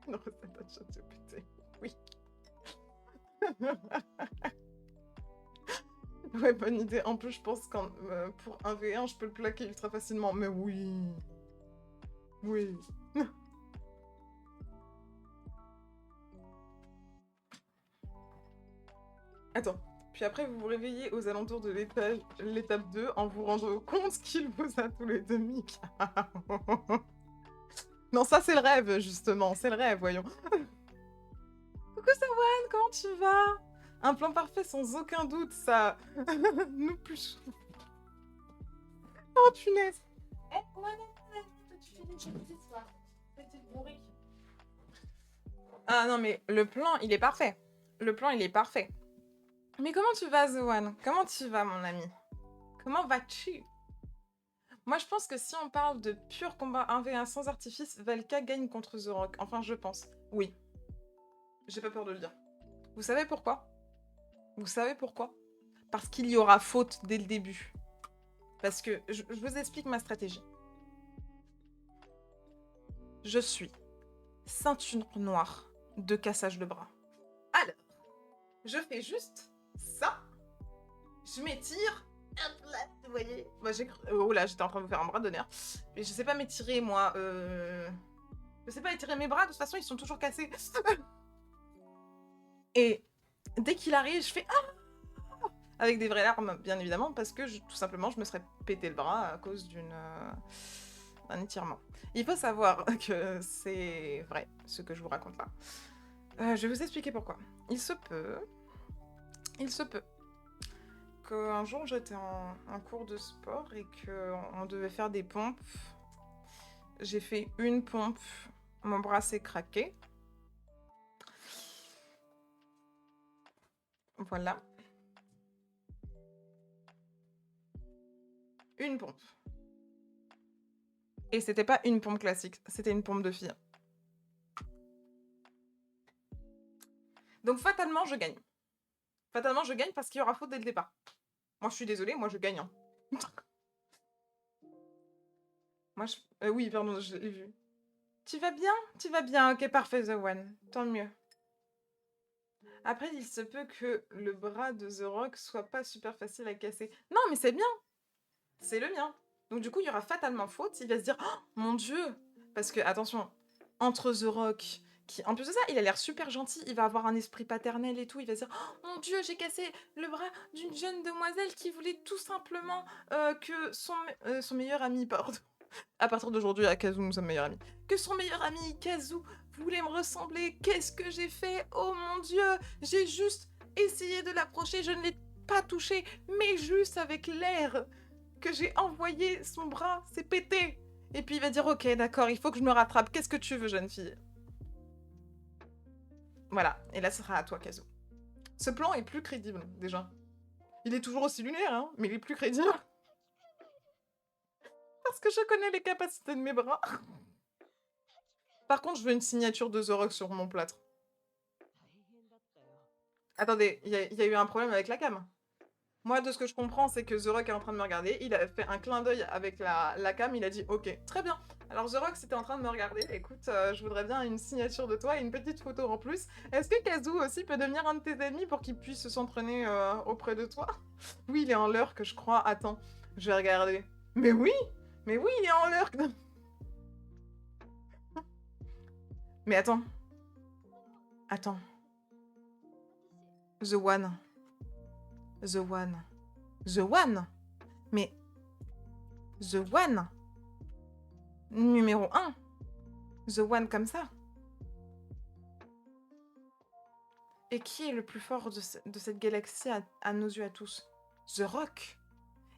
à ChatGPT. Oui. Ouais, bonne idée. En plus, je pense que pour 1v1, je peux le plaquer ultra facilement. Mais oui. Oui. Attends. Puis après, vous vous réveillez aux alentours de l'étape 2 en vous rendant compte qu'il vous a tous les deux mis. Non, ça, c'est le rêve, justement. C'est le rêve, voyons. Coucou, Sawan, comment tu vas? Un plan parfait sans aucun doute, ça. Nous plus. Oh, punaise. Eh, ouais, non, tu fais des choses, toi. Petite bourrique. Ah non, mais le plan, il est parfait. Le plan, il est parfait. Mais comment tu vas, Zoan? Comment tu vas, mon ami? Comment vas-tu? Moi, je pense que si on parle de pur combat 1v1 sans artifice, Valka gagne contre The Rock. Enfin, je pense. Oui. J'ai pas peur de le dire. Vous savez pourquoi? Vous savez pourquoi? Parce qu'il y aura faute dès le début. Parce que, je vous explique ma stratégie. Je suis ceinture noire de cassage de bras. Alors, je fais juste ça. Je m'étire. Hop là, vous voyez. Moi, oh là, j'étais en train de vous faire un bras d'honneur. Mais je sais pas m'étirer, moi. Je sais pas étirer mes bras, de toute façon, ils sont toujours cassés. Et dès qu'il arrive, je fais ah, avec des vraies larmes, bien évidemment, parce que tout simplement, je me serais pété le bras à cause d'un étirement. Il faut savoir que c'est vrai, ce que je vous raconte là. Je vais vous expliquer pourquoi. Il se peut qu'un jour j'étais en cours de sport et qu'on devait faire des pompes. J'ai fait une pompe, mon bras s'est craqué. Voilà. Une pompe. Et c'était pas une pompe classique, c'était une pompe de fille. Donc fatalement, je gagne. Fatalement, je gagne parce qu'il y aura faute dès le départ. Moi, je suis désolée, moi, je gagne. Hein. Moi, oui, pardon, je l'ai vu. Tu vas bien? Tu vas bien, ok, parfait, The One. Tant mieux. Après, il se peut que le bras de The Rock soit pas super facile à casser. Non, mais c'est bien. C'est le mien. Donc du coup, il y aura fatalement faute. Il va se dire, oh, mon Dieu. Parce que, attention, entre The Rock, qui, en plus de ça, il a l'air super gentil. Il va avoir un esprit paternel et tout. Il va se dire, oh, mon Dieu, j'ai cassé le bras d'une jeune demoiselle qui voulait tout simplement que son meilleur ami, pardon, À partir d'aujourd'hui, à Kazu, nous sommes meilleurs amis. Que son meilleur ami, Kazu, voulait me ressembler. Qu'est-ce que j'ai fait? Oh mon Dieu! J'ai juste essayé de l'approcher, je ne l'ai pas touché, mais juste avec l'air que j'ai envoyé son bras, c'est pété. Et puis il va dire, ok, d'accord, il faut que je me rattrape. Qu'est-ce que tu veux, jeune fille? Voilà, et là, ce sera à toi, Kazu. Ce plan est plus crédible, déjà. Il est toujours aussi lunaire, hein, mais il est plus crédible. Parce que je connais les capacités de mes bras. Par contre, je veux une signature de The Rock sur mon plâtre. Attendez, il y a eu un problème avec la cam. Moi, de ce que je comprends, c'est que The Rock est en train de me regarder. Il a fait un clin d'œil avec la cam. Il a dit « Ok, très bien. Alors, The Rock, c'était en train de me regarder. Écoute, je voudrais bien une signature de toi et une petite photo en plus. Est-ce que Kazu aussi peut devenir un de tes amis pour qu'il puisse s'entraîner auprès de toi ?» Oui, il est en l'heure que je crois. Attends, je vais regarder. Mais oui, il est en l'heure. Mais attends. Attends. The One. The One. The One. Mais... The One. Numéro 1. The One comme ça. Et qui est le plus fort de cette galaxie à nos yeux à tous? The Rock.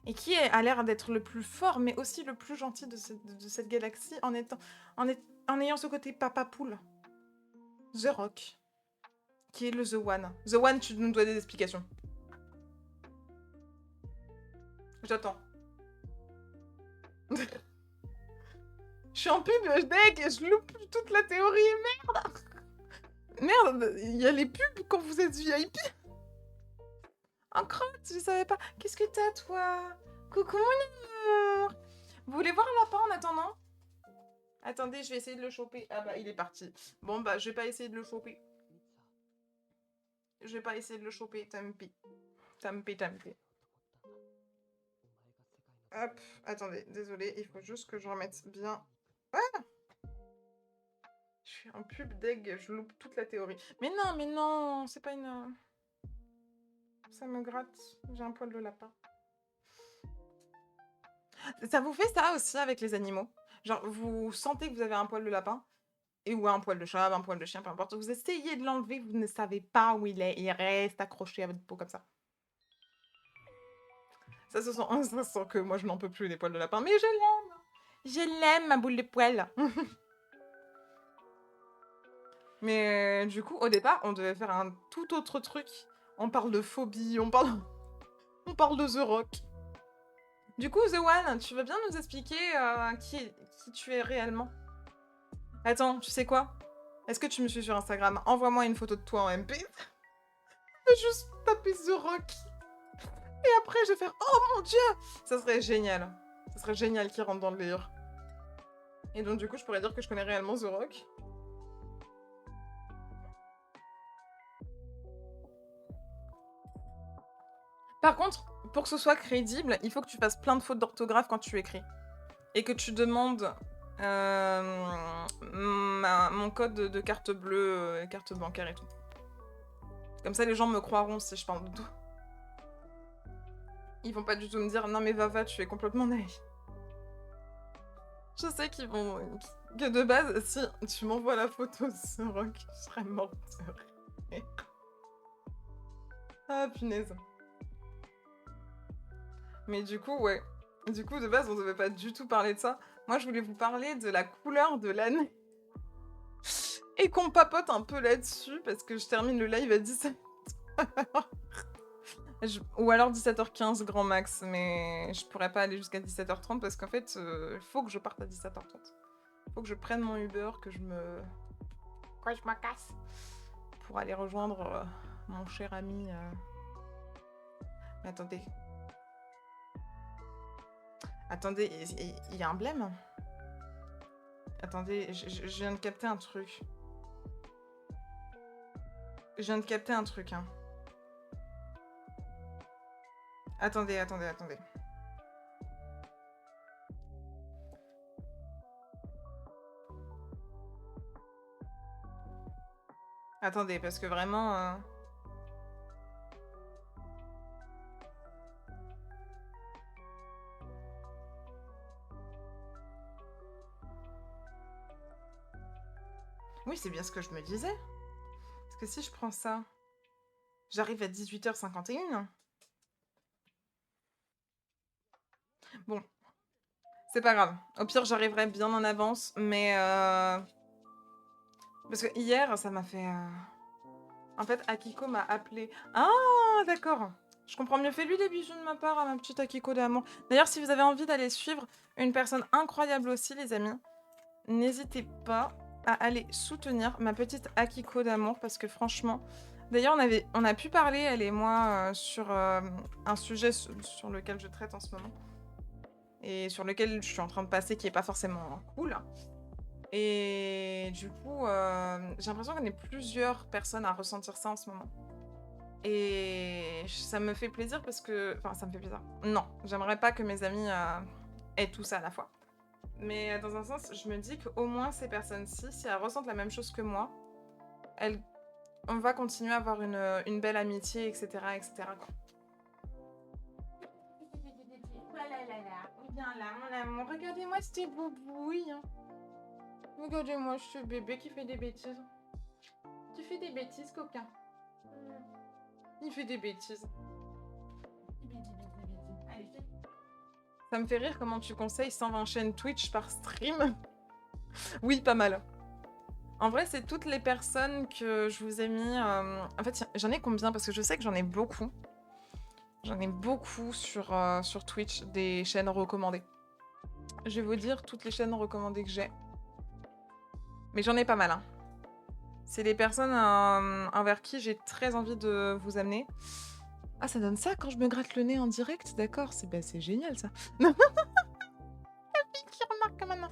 Et qui a l'air d'être le plus fort, mais aussi le plus gentil de cette galaxie en ayant ce côté papa poule? The Rock. Qui est le The One. The One, tu nous dois des explications. J'attends. Je suis en pub, je deck, et je loupe toute la théorie, merde. Merde, il y a les pubs quand vous êtes VIP. En crotte, je savais pas. Qu'est-ce que t'as, toi? Coucou, mon amour. Vous voulez voir un lapin en attendant? Attendez, je vais essayer de le choper. Ah bah, il est parti. Bon bah, je vais pas essayer de le choper. Je vais pas essayer de le choper, tant pis. Tant pis, tant pis. Hop, attendez, désolé, il faut juste que je remette bien... Ah! Je suis en pub deg, je loupe toute la théorie. Mais non, c'est pas une... Ça me gratte, j'ai un poil de lapin. Ça vous fait ça aussi avec les animaux? Genre, vous sentez que vous avez un poil de lapin, ou un poil de chat, un poil de chien, peu importe. Vous essayez de l'enlever, vous ne savez pas où il est. Il reste accroché à votre peau comme ça. Ça se sent que moi, je n'en peux plus des poils de lapin. Mais je l'aime! Je l'aime, ma boule de poils. Mais du coup, au départ, on devait faire un tout autre truc. On parle de phobie, on parle de The Rock. Du coup, The One, tu veux bien nous expliquer qui tu es réellement? Attends, tu sais quoi? Est-ce que tu me suis sur Instagram? Envoie-moi une photo de toi en MP. Je vais juste taper The Rock. Et après, je vais faire « Oh mon Dieu !» Ça serait génial. Ça serait génial qu'il rentre dans le délire. Et donc, du coup, je pourrais dire que je connais réellement The Rock. Par contre, pour que ce soit crédible, il faut que tu fasses plein de fautes d'orthographe quand tu écris. Et que tu demandes mon code de carte bleue, carte bancaire et tout. Comme ça, les gens me croiront si je parle de tout. Ils vont pas du tout me dire « Non mais Vava, tu es complètement naïf. » Je sais qu'ils vont... Que de base, si tu m'envoies la photo de ce rock, je serais morte de rire. Ah, punaise. Mais du coup, ouais. Du coup, de base, on devait pas du tout parler de ça. Moi, je voulais vous parler de la couleur de l'année. Et qu'on papote un peu là-dessus, parce que je termine le live à 17h. Ou alors 17h15 grand max, mais je pourrais pas aller jusqu'à 17h30 parce qu'en fait, il faut que je parte à 17h30. Faut que je prenne mon Uber, que je me... Quoi, je me casse pour aller rejoindre mon cher ami... Mais attendez. Attendez, il y a un blême? Attendez, je viens de capter un truc. Je viens de capter un truc, hein. Attendez. Attendez, parce que vraiment... Oui, c'est bien ce que je me disais. Parce que si je prends ça, j'arrive à 18h51. Bon, c'est pas grave. Au pire, j'arriverai bien en avance, mais... Parce que hier, ça m'a fait... En fait, Akiko m'a appelé. Ah, d'accord. Je comprends mieux. Fais-lui des bisous de ma part à ma petite Akiko d'amour. D'ailleurs, si vous avez envie d'aller suivre une personne incroyable aussi, les amis, n'hésitez pas à aller soutenir ma petite Akiko d'amour parce que franchement... D'ailleurs, on a pu parler, elle et moi, sur un sujet sur lequel je traite en ce moment. Et sur lequel je suis en train de passer, qui est pas forcément cool. Et du coup, j'ai l'impression qu'on est plusieurs personnes à ressentir ça en ce moment. Et ça me fait plaisir parce que... Enfin, ça me fait plaisir. Non, j'aimerais pas que mes amis aient tout ça à la fois. Mais dans un sens, je me dis qu'au moins ces personnes-ci, si elles ressentent la même chose que moi, on va continuer à avoir une belle amitié, etc. etc. quoi. Viens là, mon amour. Regardez-moi ce petit boubouille. Regardez-moi ce bébé qui fait des bêtises. Tu fais des bêtises, coquin. Il fait des bêtises. Allez, fais. Ça me fait rire comment tu conseilles 120 chaînes Twitch par stream. Oui, pas mal. En vrai, c'est toutes les personnes que je vous ai mis... En fait, j'en ai combien? Parce que je sais que j'en ai beaucoup. J'en ai beaucoup sur Twitch, des chaînes recommandées. Je vais vous dire toutes les chaînes recommandées que j'ai. Mais j'en ai pas mal, hein. C'est des personnes envers qui j'ai très envie de vous amener. Ah, ça donne ça quand je me gratte le nez en direct? D'accord, c'est génial, ça. Qui remarque maintenant.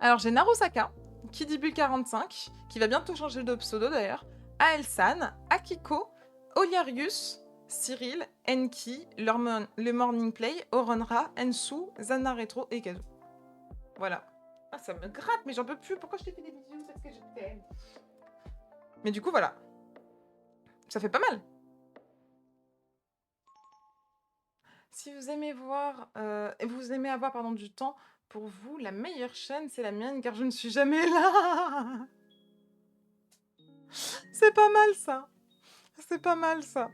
Alors, j'ai Narusaka, Kidibul45, qui va bientôt changer de pseudo, d'ailleurs. Aelsan, Akiko, Oliarius, Cyril, Enki, le Morning Play, Oronra, Ensu, Zana Retro et Kazu. Voilà. Ah, ça me gratte, mais j'en peux plus. Pourquoi je t'ai fait des bisous? Parce que je t'aime. Mais du coup, voilà. Ça fait pas mal. Si vous aimez voir... vous aimez avoir, pardon, du temps, pour vous, la meilleure chaîne, c'est la mienne, car je ne suis jamais là. C'est pas mal, ça. C'est pas mal, ça.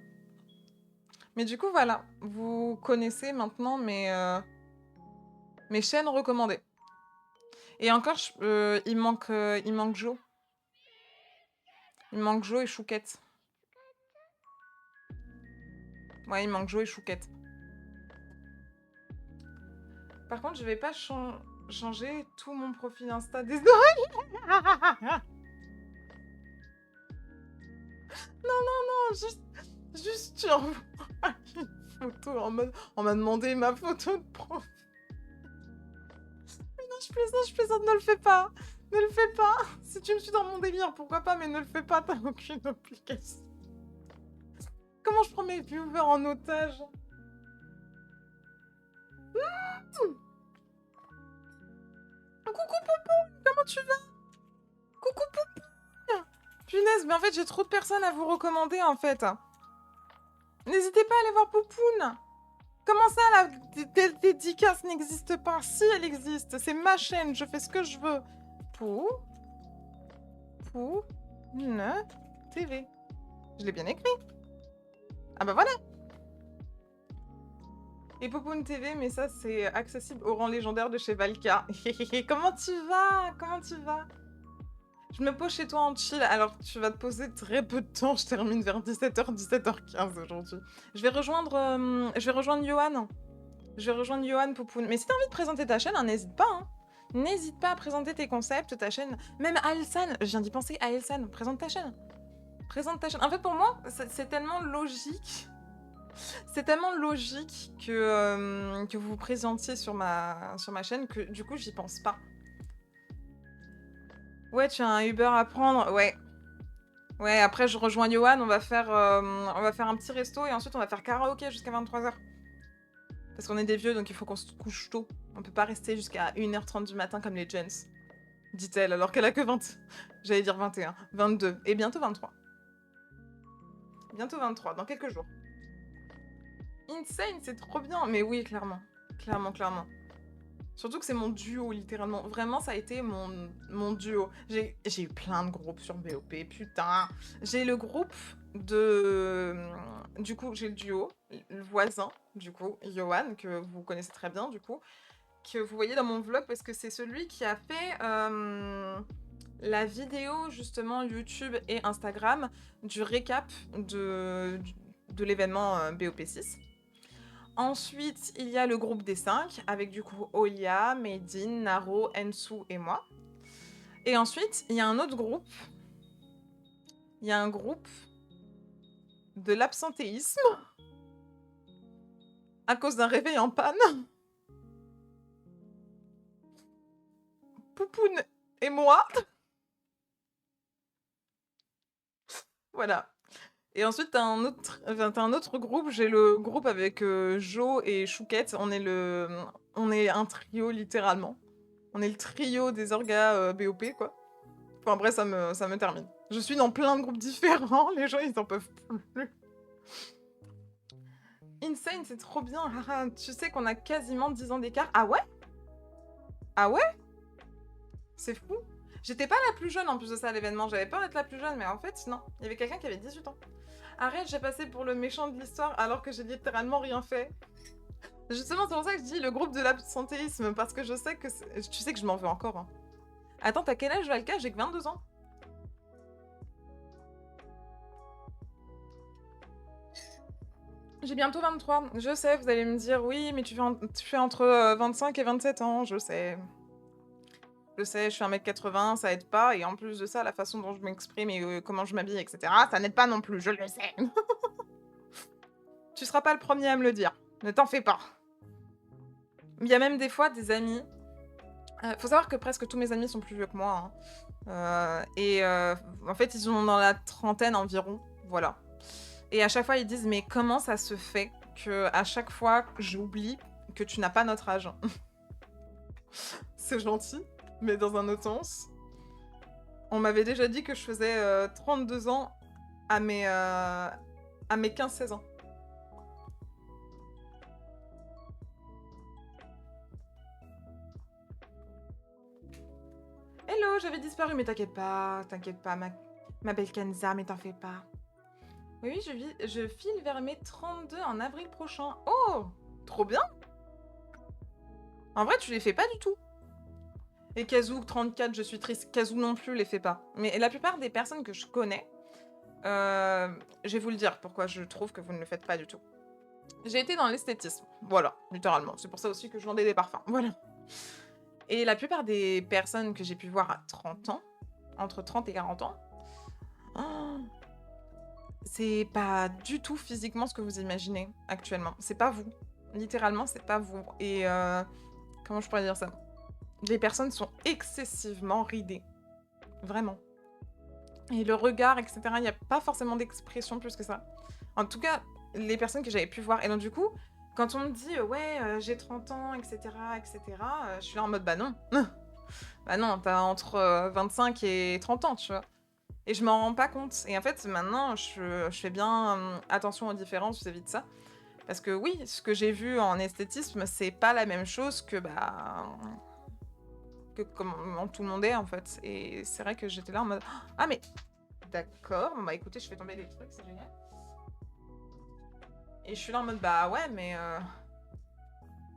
Mais du coup, voilà. Vous connaissez maintenant mes chaînes recommandées. Et encore, il manque Jo. Il manque Jo et Chouquette. Ouais, il manque Jo et Chouquette. Par contre, je vais pas changer tout mon profil Insta. Désolée. Non, juste tu envoies une photo en mode... On m'a demandé ma photo de profil. Mais non, je plaisante, ne le fais pas. Ne le fais pas. Si tu me suis dans mon délire, pourquoi pas, mais ne le fais pas, t'as aucune obligation. Comment je prends mes viewers en otage? Coucou Poupou, comment tu vas? Coucou Poupou. Punaise, mais en fait, j'ai trop de personnes à vous recommander, en fait. N'hésitez pas à aller voir Poupoune. Comment ça, la dédicace n'existe pas? Si, elle existe. C'est ma chaîne, je fais ce que je veux. Poupoune TV. Je l'ai bien écrit. Ah bah voilà. Et Poupoune TV, mais ça, c'est accessible au rang légendaire de chez Valka. Comment tu vas? Comment tu vas? Je me pose chez toi en chill, alors tu vas te poser très peu de temps. Je termine vers 17h, 17h15 aujourd'hui. Je vais rejoindre Johan. Je vais rejoindre Johan Poupoune. Mais si t'as envie de présenter ta chaîne, hein, n'hésite pas. Hein. N'hésite pas à présenter tes concepts, ta chaîne. Même Aelsan, je viens d'y penser, Aelsan, présente ta chaîne. Présente ta chaîne. En fait, pour moi, c'est tellement logique. C'est tellement logique que vous vous présentiez sur ma chaîne que du coup, j'y pense pas. Ouais, tu as un Uber à prendre. Ouais. Ouais, après, je rejoins Johan. On va faire un petit resto et ensuite, on va faire karaoké jusqu'à 23h. Parce qu'on est des vieux, donc il faut qu'on se couche tôt. On peut pas rester jusqu'à 1h30 du matin comme les gens. Dit-elle, alors qu'elle a que 20... J'allais dire 21, 22, et bientôt 23. Bientôt 23, dans quelques jours. Insane, c'est trop bien. Mais oui, clairement. Clairement. Surtout que c'est mon duo, littéralement. Vraiment, ça a été mon duo. J'ai eu plein de groupes sur BOP, putain. J'ai le groupe de... Du coup, j'ai le duo, le voisin, du coup, Johan, que vous connaissez très bien, du coup, que vous voyez dans mon vlog, parce que c'est celui qui a fait la vidéo, justement, YouTube et Instagram, du récap de l'événement BOP6. Ensuite, il y a le groupe des 5, avec du coup Olia, Medine, Naro, Ensu et moi. Et ensuite, il y a un autre groupe. Il y a un groupe de l'absentéisme à cause d'un réveil en panne. Poupoune et moi. Voilà. Et ensuite, t'as un autre groupe. J'ai le groupe avec Jo et Chouquette. On est un trio, littéralement. On est le trio des orgas BOP, quoi. Enfin, bref, ça me termine. Je suis dans plein de groupes différents. Les gens, ils en peuvent plus. Insane, c'est trop bien. Tu sais qu'on a quasiment 10 ans d'écart. Ah ouais? Ah ouais? C'est fou. J'étais pas la plus jeune en plus de ça à l'événement. J'avais peur d'être la plus jeune, mais en fait, non. Il y avait quelqu'un qui avait 18 ans. Arrête, j'ai passé pour le méchant de l'histoire alors que j'ai littéralement rien fait. Justement, c'est pour ça que je dis le groupe de l'absentéisme, parce que je sais que... Tu sais que je m'en veux encore. Hein. Attends, t'as quel âge, Valka? J'ai que 22 ans. J'ai bientôt 23. Je sais, vous allez me dire, oui, mais tu fais entre 25 et 27 ans, je sais. Je sais, je suis 1m80, ça aide pas, et en plus de ça, la façon dont je m'exprime et comment je m'habille, etc., ça n'aide pas non plus, je le sais. Tu seras pas le premier à me le dire, ne t'en fais pas. Il y a même des fois des amis... faut savoir que presque tous mes amis sont plus vieux que moi, hein. En fait, ils sont dans la trentaine environ, voilà. Et à chaque fois, ils disent, mais comment ça se fait que à chaque fois, j'oublie que tu n'as pas notre âge? C'est gentil, mais dans un autre sens. On m'avait déjà dit que je faisais 32 ans à mes 15-16 ans. Hello, j'avais disparu, mais t'inquiète pas, ma belle Kenza, mais t'en fais pas. Oui, je file vers mes 32 en avril prochain. Oh, trop bien. En vrai, tu les fais pas du tout. Et Kazoo, 34, je suis triste. Kazoo non plus les fait pas. Mais la plupart des personnes que je connais, je vais vous le dire pourquoi je trouve que vous ne le faites pas du tout. J'ai été dans l'esthétisme, voilà, littéralement. C'est pour ça aussi que je vendais des parfums, voilà. Et la plupart des personnes que j'ai pu voir à 30 ans, entre 30 et 40 ans, oh, c'est pas du tout physiquement ce que vous imaginez actuellement. C'est pas vous. Littéralement, c'est pas vous. Et comment je pourrais dire ça? Les personnes sont excessivement ridées. Vraiment. Et le regard, etc., il n'y a pas forcément d'expression plus que ça. En tout cas, les personnes que j'avais pu voir. Et donc, du coup, quand on me dit, ouais, j'ai 30 ans, etc., je suis là en mode, bah non. Bah non, t'as entre 25 et 30 ans, tu vois. Et je m'en rends pas compte. Et en fait, maintenant, je fais bien attention aux différences vis-à-vis de ça. Parce que oui, ce que j'ai vu en esthétisme, c'est pas la même chose que, bah... que comment tout le monde est, en fait. Et c'est vrai que j'étais là en mode... Ah, mais... D'accord, bon bah écoutez, je fais tomber des trucs, c'est génial. Et je suis là en mode, bah ouais, mais...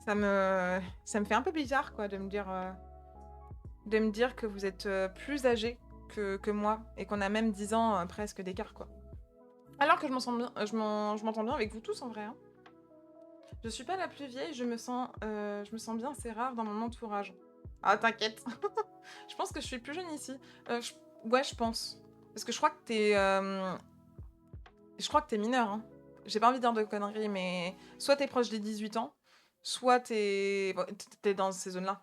ça me fait un peu bizarre, quoi, de me dire que vous êtes plus âgé que moi, et qu'on a même 10 ans presque d'écart, quoi. Alors que je m'entends bien avec vous tous, en vrai, hein. Je suis pas la plus vieille, je me sens bien, c'est rare dans mon entourage. Ah, t'inquiète. Je pense que je suis plus jeune ici. Ouais, je pense. Parce que je crois que t'es... Je crois que t'es mineur, hein. J'ai pas envie de dire de conneries, mais... Soit t'es proche des 18 ans, soit t'es dans ces zones-là.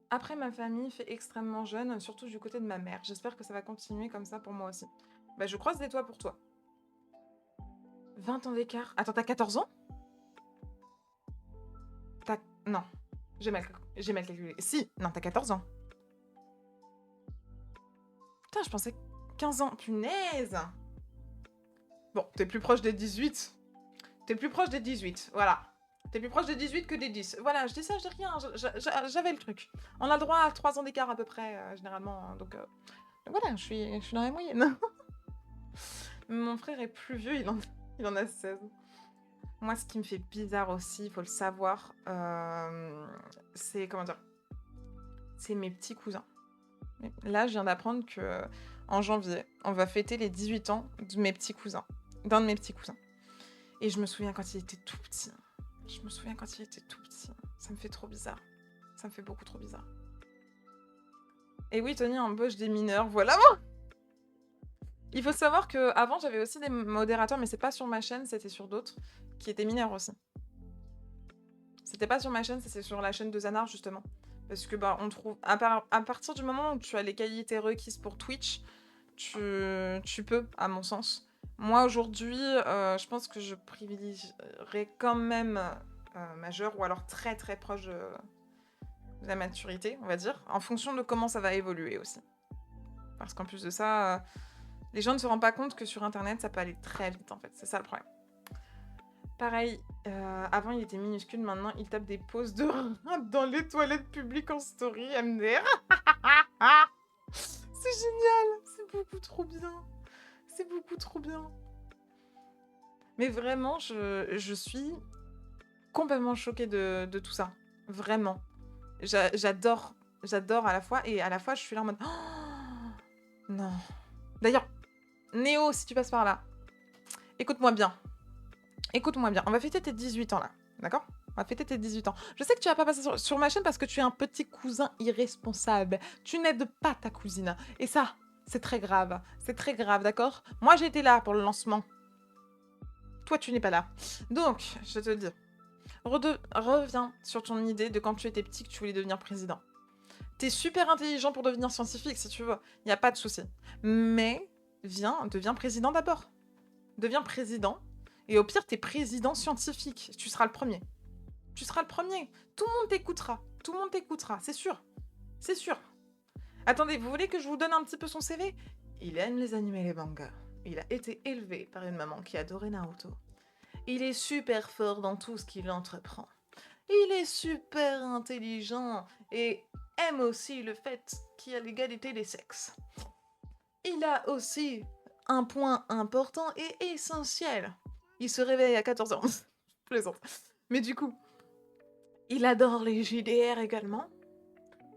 Après, ma famille fait extrêmement jeune, surtout du côté de ma mère. J'espère que ça va continuer comme ça pour moi aussi. Bah, je croise les doigts pour toi. 20 ans d'écart. Attends, t'as 14 ans? Non. J'ai mal calculé. Si, non, t'as 14 ans. Putain, je pensais 15 ans. Punaise! Bon, t'es plus proche des 18. T'es plus proche des 18, voilà. T'es plus proche des 18 que des 10. Voilà, je dis ça, je dis rien. J'avais le truc. On a le droit à 3 ans d'écart à peu près, généralement. Hein, donc voilà, je suis dans la moyenne. Mon frère est plus vieux, il en a 16. Moi, ce qui me fait bizarre aussi, il faut le savoir, c'est, comment dire, c'est mes petits cousins. Là, je viens d'apprendre que en janvier, on va fêter les 18 ans de mes petits cousins, d'un de mes petits cousins. Et je me souviens quand il était tout petit. Je me souviens quand il était tout petit. Ça me fait trop bizarre. Ça me fait beaucoup trop bizarre. Et oui, Tony embauche des mineurs, voilà. Il faut savoir que avant j'avais aussi des modérateurs, mais c'est pas sur ma chaîne, c'était sur d'autres, qui étaient mineurs aussi. C'était pas sur ma chaîne, c'était sur la chaîne de Zanar justement. Parce que bah on trouve à partir du moment où tu as les qualités requises pour Twitch, tu peux, à mon sens. Moi aujourd'hui, je pense que je privilégierais quand même majeur ou alors très très proche de la maturité, on va dire, en fonction de comment ça va évoluer aussi. Parce qu'en plus de ça, les gens ne se rendent pas compte que sur internet ça peut aller très vite en fait, c'est ça le problème. Pareil, avant il était minuscule, maintenant il tape des poses de rein dans les toilettes publiques en story, MDR. C'est génial, c'est beaucoup trop bien. C'est beaucoup trop bien. Mais vraiment, je suis complètement choquée de tout ça. Vraiment. J'adore à la fois, et à la fois je suis là en mode... Oh, non. D'ailleurs, Néo, si tu passes par là, écoute-moi bien. Écoute-moi bien, on va fêter tes 18 ans là, d'accord? On va fêter tes 18 ans. Je sais que tu vas pas passer sur ma chaîne parce que tu es un petit cousin irresponsable. Tu n'aides pas ta cousine. Et ça, c'est très grave. C'est très grave, d'accord? Moi, j'ai été là pour le lancement. Toi, tu n'es pas là. Donc, je te dis, reviens sur ton idée de quand tu étais petit que tu voulais devenir président. T'es super intelligent pour devenir scientifique, si tu veux. Il n'y a pas de souci. Mais, deviens président d'abord. Deviens président. Et au pire, t'es président scientifique. Tu seras le premier. Tu seras le premier. Tout le monde t'écoutera. Tout le monde t'écoutera, c'est sûr. C'est sûr. Attendez, vous voulez que je vous donne un petit peu son CV? Il aime les animés et les mangas. Il a été élevé par une maman qui adorait Naruto. Il est super fort dans tout ce qu'il entreprend. Il est super intelligent et aime aussi le fait qu'il y a l'égalité des sexes. Il a aussi un point important et essentiel. Il se réveille à 14 ans. Je plaisante. Mais du coup, il adore les JDR également.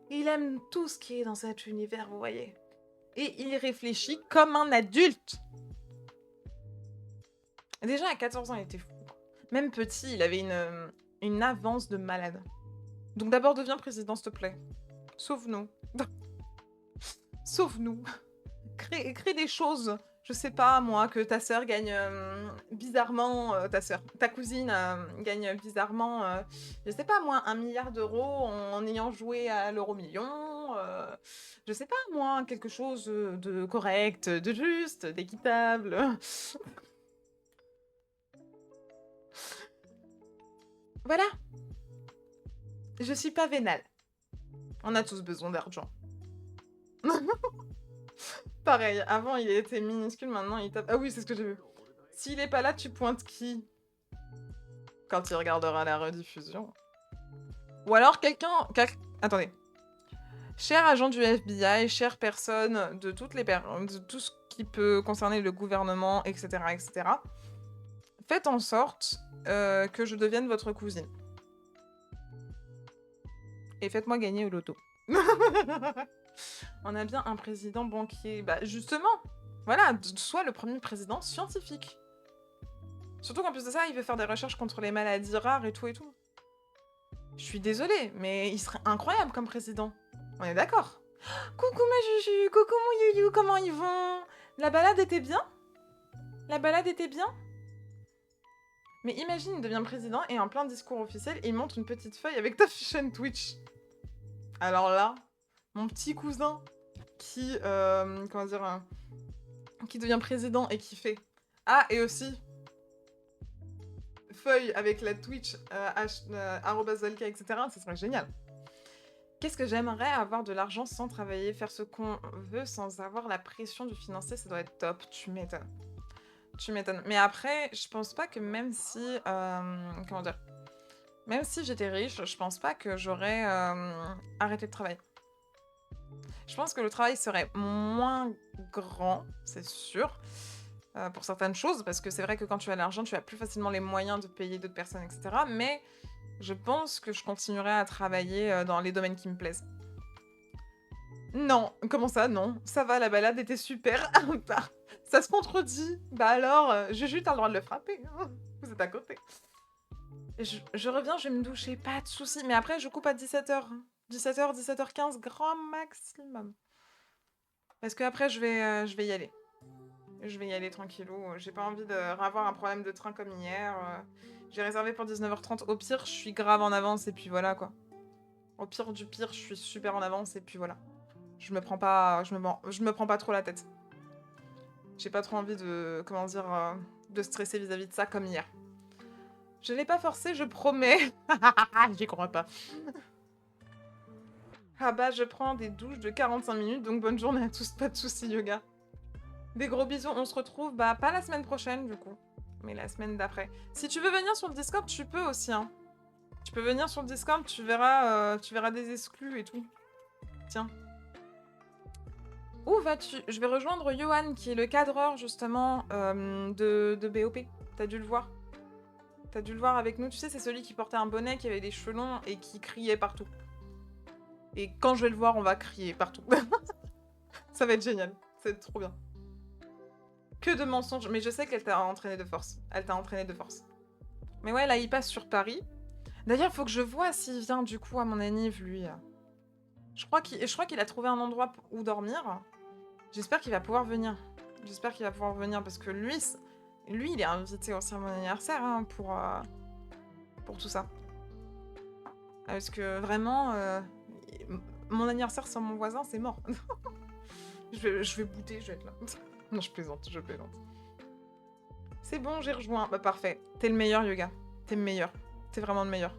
Il aime tout ce qui est dans cet univers, vous voyez. Et il réfléchit comme un adulte. Déjà, à 14 ans, il était fou. Même petit, il avait une avance de malade. Donc d'abord, deviens président, s'il te plaît. Sauve-nous. Sauve-nous. Crée des choses. Je sais pas, moi, que ta sœur gagne bizarrement... ta cousine gagne bizarrement, je sais pas, moi, 1 milliard d'euros en ayant joué à l'euro-million. Je sais pas, moi, quelque chose de correct, de juste, d'équitable. Voilà. Je suis pas vénale. On a tous besoin d'argent. Pareil, avant il était minuscule, maintenant il tape... Ah oui, c'est ce que j'ai vu. S'il est pas là, tu pointes qui? Quand il regardera la rediffusion. Ou alors quelqu'un... Attendez. Cher agent du FBI, chère personne de toutes les de tout ce qui peut concerner le gouvernement, etc., etc., faites en sorte que je devienne votre cousine. Et faites-moi gagner au loto. On a bien un président banquier. Bah justement, voilà, soit le premier président scientifique. Surtout qu'en plus de ça, il veut faire des recherches contre les maladies rares et tout et tout. Je suis désolée, mais il serait incroyable comme président. On est d'accord? Coucou ma Juju, coucou mon Yuyu, comment ils vont? La balade était bien? La balade était bien? Mais imagine, il devient président et en plein discours officiel, il montre une petite feuille avec ta chaîne Twitch. Alors là, mon petit cousin qui, comment dire, qui devient président et qui fait... Ah, et aussi, feuille avec la Twitch, @Zalka, etc., ça serait génial. Qu'est-ce que j'aimerais avoir de l'argent sans travailler, faire ce qu'on veut sans avoir la pression du financier, ça doit être top, tu m'étonnes. Tu m'étonnes. Mais après, je pense pas que même si, comment dire, Même si j'étais riche, je pense pas que j'aurais arrêté de travailler. Je pense que le travail serait moins grand, c'est sûr, pour certaines choses, parce que c'est vrai que quand tu as l'argent, tu as plus facilement les moyens de payer d'autres personnes, etc. Mais je pense que je continuerai à travailler dans les domaines qui me plaisent. Non, comment ça, non? Ça va, la balade était super. Bah, ça se contredit. Bah alors, Juju, t'as le droit de le frapper, hein. Vous êtes à côté. Et je reviens, je vais me doucher, pas de soucis. Mais après, je coupe à 17h. 17h, 17h15, grand maximum. Parce que après, je vais y aller. Je vais y aller tranquillou. J'ai pas envie de avoir un problème de train comme hier. J'ai réservé pour 19h30. Au pire, je suis grave en avance et puis voilà quoi. Au pire du pire, je suis super en avance et puis voilà. Je me prends pas, je me prends pas trop la tête. J'ai pas trop envie de, comment dire, de stresser vis-à-vis de ça comme hier. Je l'ai pas forcé, je promets. J'y crois pas. Ah bah, je prends des douches de 45 minutes, donc bonne journée à tous, pas de soucis, yoga. Des gros bisous, on se retrouve, bah, pas la semaine prochaine, du coup, mais la semaine d'après. Si tu veux venir sur le Discord, tu peux aussi, hein. Tu peux venir sur le Discord, tu verras des exclus et tout. Tiens. Où vas-tu? Je vais rejoindre Johan, qui est le cadreur, justement, de BOP. T'as dû le voir. T'as dû le voir avec nous. Tu sais, c'est celui qui portait un bonnet, qui avait des cheveux longs et qui criait partout. Et quand je vais le voir, on va crier partout. Ça va être génial. Ça va être trop bien. Que de mensonges. Mais je sais qu'elle t'a entraîné de force. Elle t'a entraîné de force. Mais ouais, là, il passe sur Paris. D'ailleurs, faut que je vois s'il vient, du coup, à mon anniv, lui. Je crois qu'il a trouvé un endroit où dormir. J'espère qu'il va pouvoir venir. J'espère qu'il va pouvoir venir parce que lui, il est invité aussi à mon anniversaire hein, pour tout ça. Parce que vraiment, mon anniversaire sans mon voisin, c'est mort. je vais bouder, je vais être là. Non, je plaisante, je plaisante. C'est bon, j'ai rejoint. Bah parfait. T'es le meilleur, Yoga. T'es le meilleur. T'es vraiment le meilleur.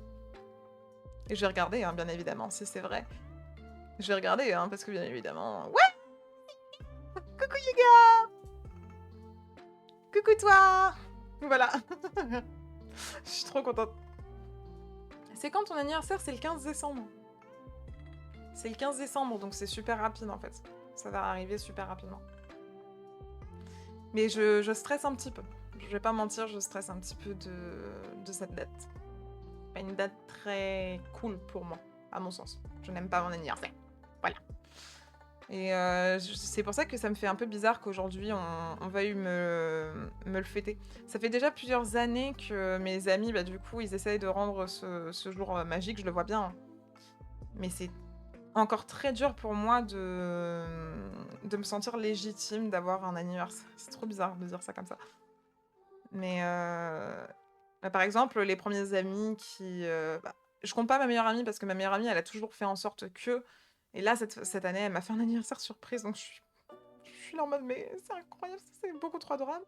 Et je vais regarder, hein, bien évidemment, si c'est vrai. Je vais regarder, hein, parce que bien évidemment... Ouais! Coucou, Yoga! Coucou, toi! Voilà. Je suis trop contente. C'est quand ton anniversaire? C'est le 15 décembre. C'est le 15 décembre, donc c'est super rapide, en fait. Ça va arriver super rapidement. Mais je stresse un petit peu. Je vais pas mentir, je stresse un petit peu de cette date. Pas une date très cool pour moi, à mon sens. Je n'aime pas mon anniversaire. Voilà. Et c'est pour ça que ça me fait un peu bizarre qu'aujourd'hui on veuille me le fêter. Ça fait déjà plusieurs années que mes amis, bah, du coup, ils essayent de rendre ce jour magique, je le vois bien. Hein. Mais c'est encore très dur pour moi de me sentir légitime d'avoir un anniversaire. C'est trop bizarre de dire ça comme ça. Mais bah, par exemple, les premiers amis qui... bah, je compte pas ma meilleure amie parce que ma meilleure amie, elle a toujours fait en sorte que... Et là, cette année, elle m'a fait un anniversaire surprise, donc je suis là en mode, mais c'est incroyable, c'est beaucoup trop adorable.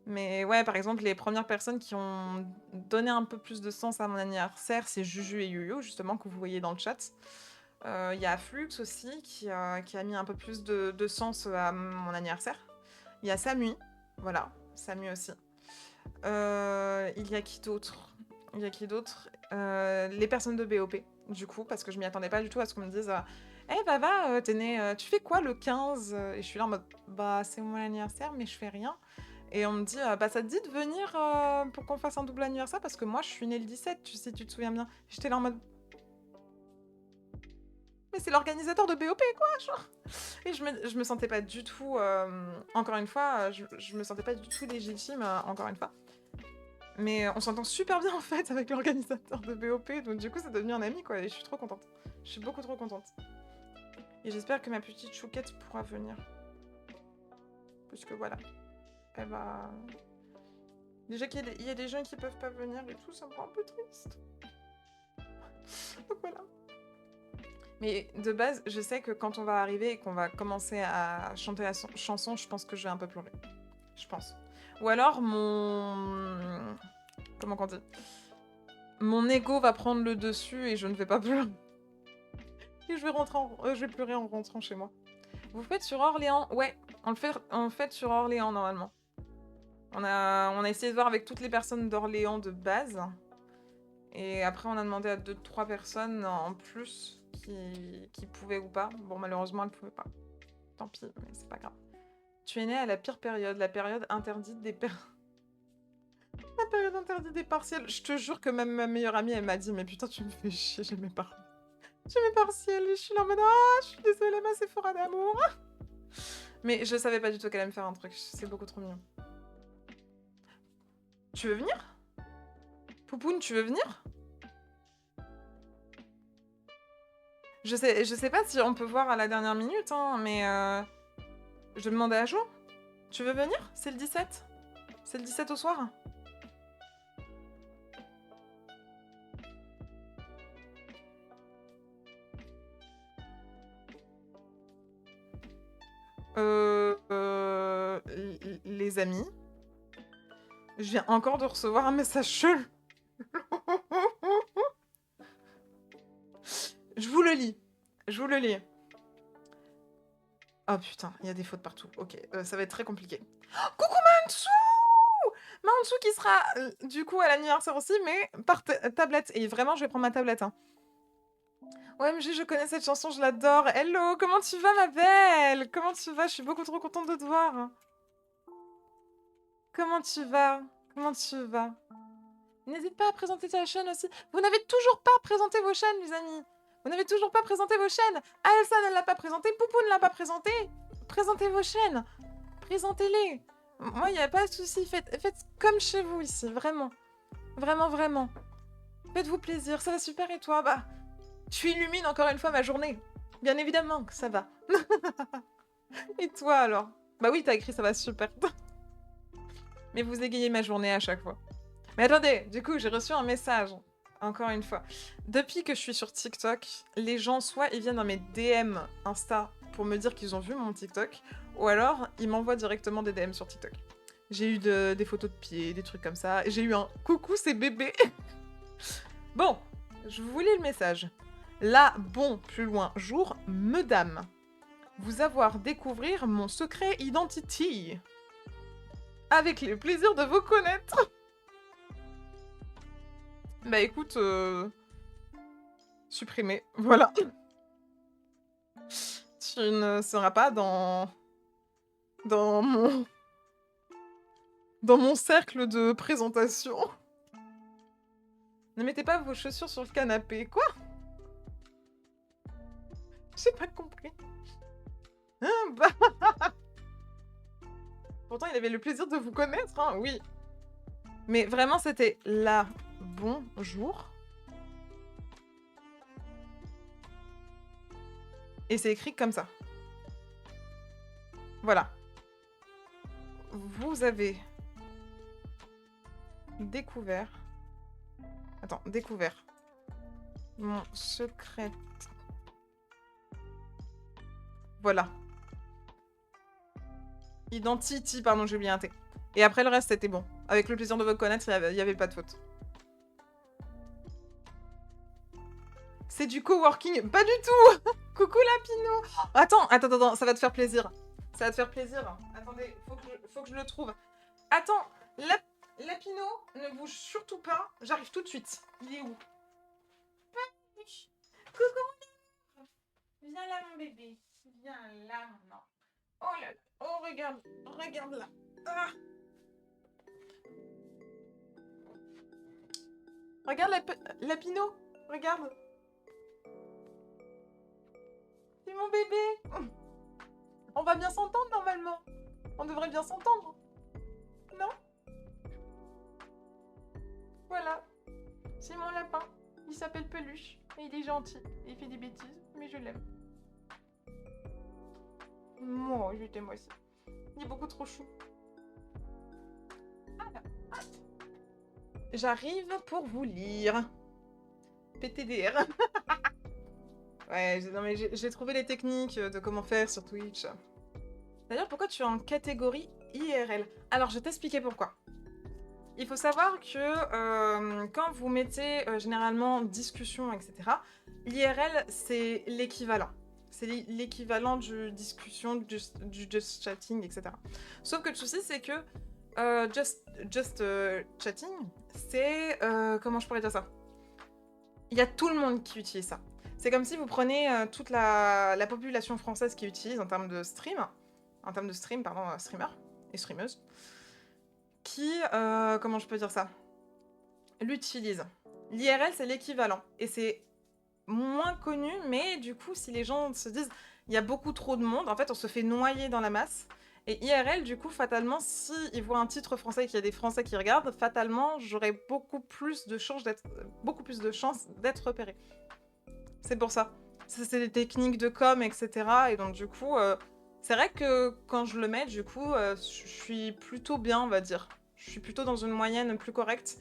Mais ouais, par exemple, les premières personnes qui ont donné un peu plus de sens à mon anniversaire, c'est Juju et Yuyu, justement, que vous voyez dans le chat. Il y a Flux aussi, qui a mis un peu plus de sens à mon anniversaire. Il y a Samui, voilà, Samui aussi. Il y a qui d'autre? Il y a qui d'autre? Les personnes de BOP, du coup, parce que je m'y attendais pas du tout à ce qu'on me dise hey, Bava, t'es née, tu fais quoi le 15? Et je suis là en mode bah c'est mon anniversaire, mais je fais rien. Et on me dit bah ça te dit de venir pour qu'on fasse un double anniversaire parce que moi je suis née le 17, si tu te souviens bien. J'étais là en mode mais c'est l'organisateur de BOP quoi, genre. Et je me sentais pas du tout, encore une fois, je me sentais pas du tout légitime, encore une fois. Mais on s'entend super bien en fait avec l'organisateur de BOP, donc du coup c'est devenu un ami quoi, et je suis trop contente. Je suis beaucoup trop contente. Et j'espère que ma petite chouquette pourra venir. Parce que voilà, elle va... Déjà qu'il y a des gens qui peuvent pas venir et tout, ça me rend un peu triste. Donc voilà. Mais de base, je sais que quand on va arriver et qu'on va commencer à chanter la chanson, je pense que je vais un peu pleurer. Je pense. Ou alors mon... Comment qu'on dit? Mon ego va prendre le dessus et je ne vais pas pleurer. Et je vais pleurer en rentrant chez moi. Vous faites sur Orléans? Ouais, on le fait sur Orléans normalement. On a essayé de voir avec toutes les personnes d'Orléans de base. Et après, on a demandé à 2-3 personnes en plus qui pouvaient ou pas. Bon, malheureusement, elles pouvaient pas. Tant pis, mais c'est pas grave. Tu es né à la pire période, la période interdite des la période interdite des partiels. Je te jure que même ma meilleure amie, elle m'a dit, mais putain, tu me fais chier, j'ai mes partiels. Et je suis là en mode, ah, je suis désolée, ma Sephora d'amour. Mais je savais pas du tout qu'elle allait me faire un truc. C'est beaucoup trop mignon. Tu veux venir? Poupoune, tu veux venir? Je sais pas si on peut voir à la dernière minute, hein, mais je vais demander à Jo. Tu veux venir? C'est le 17. C'est le 17 au soir. Les amis. Je viens encore de recevoir un message chelou. Je vous le lis. Je vous le lis. Oh putain, il y a des fautes partout. Ok, ça va être très compliqué. Oh, coucou Mansu! Mansu qui sera du coup à l'anniversaire aussi, mais par tablette. Et vraiment, je vais prendre ma tablette. Hein. OMG, je connais cette chanson, je l'adore. Hello, comment tu vas ma belle? Comment tu vas? Je suis beaucoup trop contente de te voir. Comment tu vas? Comment tu vas? N'hésite pas à présenter ta chaîne aussi. Vous n'avez toujours pas présenté vos chaînes, les amis. Vous n'avez toujours pas présenté vos chaînes. Alsa ne l'a pas présenté, Poupou ne l'a pas présenté. Présentez vos chaînes. Présentez-les. Moi, il n'y a pas de souci. Faites comme chez vous ici, vraiment. Vraiment, vraiment. Faites-vous plaisir, ça va super et toi? Bah, tu illumines encore une fois ma journée. Bien évidemment que ça va. Et toi alors? Bah oui, t'as écrit ça va super. Mais vous égayez ma journée à chaque fois. Mais attendez, du coup, j'ai reçu un message. Encore une fois. Depuis que je suis sur TikTok, les gens, soit ils viennent dans mes DM Insta pour me dire qu'ils ont vu mon TikTok, ou alors ils m'envoient directement des DM sur TikTok. J'ai eu des photos de pieds, des trucs comme ça. J'ai eu un coucou, c'est bébé. Bon, je vous lis le message. Là, bon, plus loin, jour, mesdames, vous avoir découvrir mon secret identity. Avec le plaisir de vous connaître. Bah écoute, supprimer, voilà. Tu ne seras pas dans mon cercle de présentation. Ne mettez pas vos chaussures sur le canapé. Quoi? J'ai pas compris. Hein, bah... Pourtant, il avait le plaisir de vous connaître, hein, oui. Mais vraiment, c'était là. Bonjour. Et c'est écrit comme ça. Voilà. Vous avez découvert... Attends, découvert. Mon secret. Voilà. Identity, pardon, j'ai oublié un T. Et après, le reste, c'était bon. Avec le plaisir de vous connaître, il n'y avait pas de faute. C'est du coworking. Pas du tout. Coucou Lapino. Attends, ça va te faire plaisir. Ça va te faire plaisir. Attendez, faut que je le trouve. Attends, Lapino, ne bouge surtout pas. J'arrive tout de suite. Il est où? Coucou. Viens là, mon bébé. Viens là, maintenant. Oh là là. Oh, regarde là. Ah. Regarde Lapino. Regarde. C'est mon bébé. On va bien s'entendre normalement. On devrait bien s'entendre. Non? Voilà. C'est mon lapin. Il s'appelle Peluche. Et il est gentil. Et il fait des bêtises. Mais je l'aime. Moi, je t'aime aussi. Il est beaucoup trop chou. Alors, j'arrive pour vous lire. PTDR. Ouais, non mais j'ai trouvé les techniques de comment faire sur Twitch. D'ailleurs, pourquoi tu es en catégorie IRL? Alors, je vais t'expliquer pourquoi. Il faut savoir que quand vous mettez généralement discussion, etc., l'IRL, c'est l'équivalent. C'est l'équivalent du discussion, du just chatting, etc. Sauf que le souci, c'est que just chatting, c'est... comment je pourrais dire ça? Il y a tout le monde qui utilise ça. C'est comme si vous prenez toute la population française qui utilise en termes de stream, pardon, streamers et streameuses, qui, comment je peux dire ça, l'utilisent. L'IRL, c'est l'équivalent. Et c'est moins connu, mais du coup, si les gens se disent il y a beaucoup trop de monde, en fait, on se fait noyer dans la masse. Et IRL, du coup, fatalement, si ils voient un titre français et qu'il y a des Français qui regardent, fatalement, j'aurais beaucoup plus de chances d'être repéré. C'est pour ça. Ça, c'est des techniques de com, etc. Et donc, du coup, c'est vrai que quand je le mets, du coup, je suis plutôt bien, on va dire. Je suis plutôt dans une moyenne plus correcte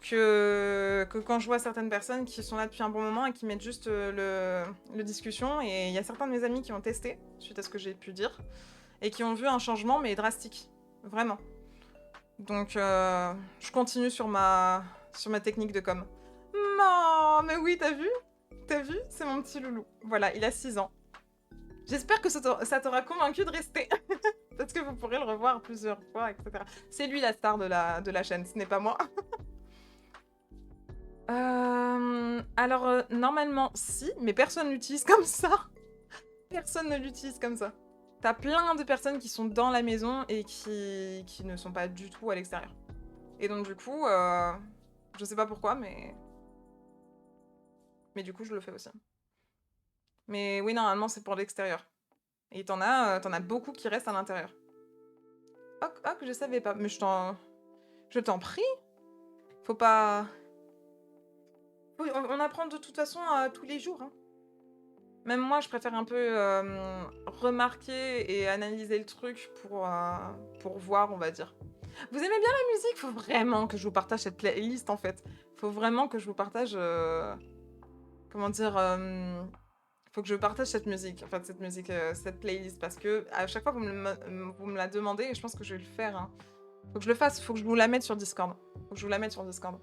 que quand je vois certaines personnes qui sont là depuis un bon moment et qui mettent juste le discussion. Et il y a certains de mes amis qui ont testé, suite à ce que j'ai pu dire, et qui ont vu un changement, mais drastique. Vraiment. Donc, je continue sur ma technique de com. Non, mais oui, t'as vu? T'as vu? C'est mon petit loulou. Voilà, il a 6 ans. J'espère que ça t'aura convaincu de rester. Parce que vous pourrez le revoir plusieurs fois, etc. C'est lui la star de la chaîne, ce n'est pas moi. Alors, normalement, si, mais personne l'utilise comme ça. Personne ne l'utilise comme ça. T'as plein de personnes qui sont dans la maison et qui ne sont pas du tout à l'extérieur. Et donc, du coup, je sais pas pourquoi, mais du coup, je le fais aussi. Mais oui, normalement, c'est pour l'extérieur. Et t'en as beaucoup qui restent à l'intérieur. Oh, que je savais pas. Mais je t'en prie. Faut pas... On apprend de toute façon tous les jours, hein. Même moi, je préfère un peu remarquer et analyser le truc pour voir, on va dire. Vous aimez bien la musique? Faut vraiment que je vous partage cette playlist, en fait. Faut vraiment que je vous partage... comment dire... faut que je partage cette musique, cette playlist, parce que à chaque fois, vous me la demandez, et je pense que je vais le faire, hein. Faut que je le fasse, faut que je vous la mette sur Discord. Faut que je vous la mette sur Discord.